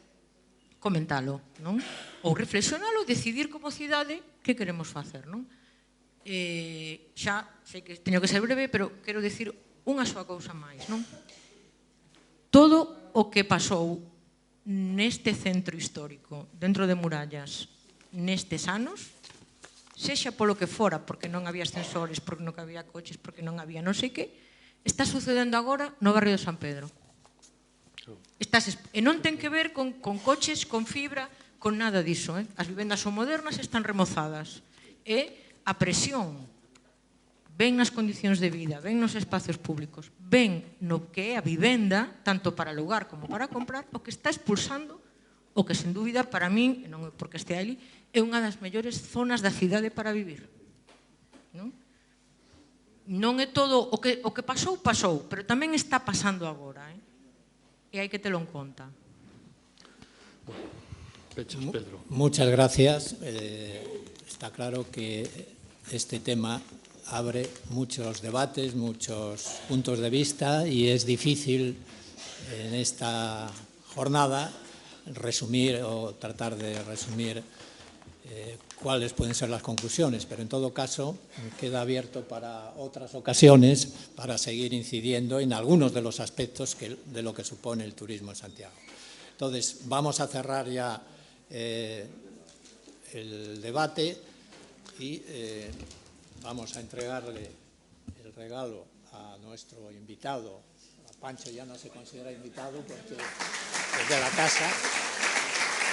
comentalo, non? Ou reflexionalo, decidir como cidade que queremos facer, non? Xa sei que teño que ser breve, pero quero dicir unha soa cousa máis, non? Todo o que pasou neste centro histórico, dentro de murallas, nestes anos, sexa polo que fora, porque non había ascensores, porque non había coches, porque non había non sei que, está sucedendo agora no barrio de San Pedro. E non ten que ver con coches, con fibra, con nada diso. As vivendas son modernas, están remozadas. E a presión ven nas condicións de vida, ven nos espacios públicos, ven no que é a vivenda, tanto para alugar como para comprar, o que está expulsando o que, sen dúbida, para min, e non é porque este ali, é unha das mellores zonas da cidade para vivir. Non é todo o que pasou, pasou, pero tamén está pasando agora, e hai que telo en conta. Pedro. Muchas gracias. Está claro que este tema abre muchos debates, muchos puntos de vista y es difícil en esta jornada resumir o tratar de resumir cuáles pueden ser las conclusiones, pero en todo caso queda abierto para otras ocasiones para seguir incidiendo en algunos de los aspectos de lo que supone el turismo en Santiago. Entonces, vamos a cerrar ya el debate y vamos a entregarle el regalo a nuestro invitado. A Pancho ya no se considera invitado porque es de la casa.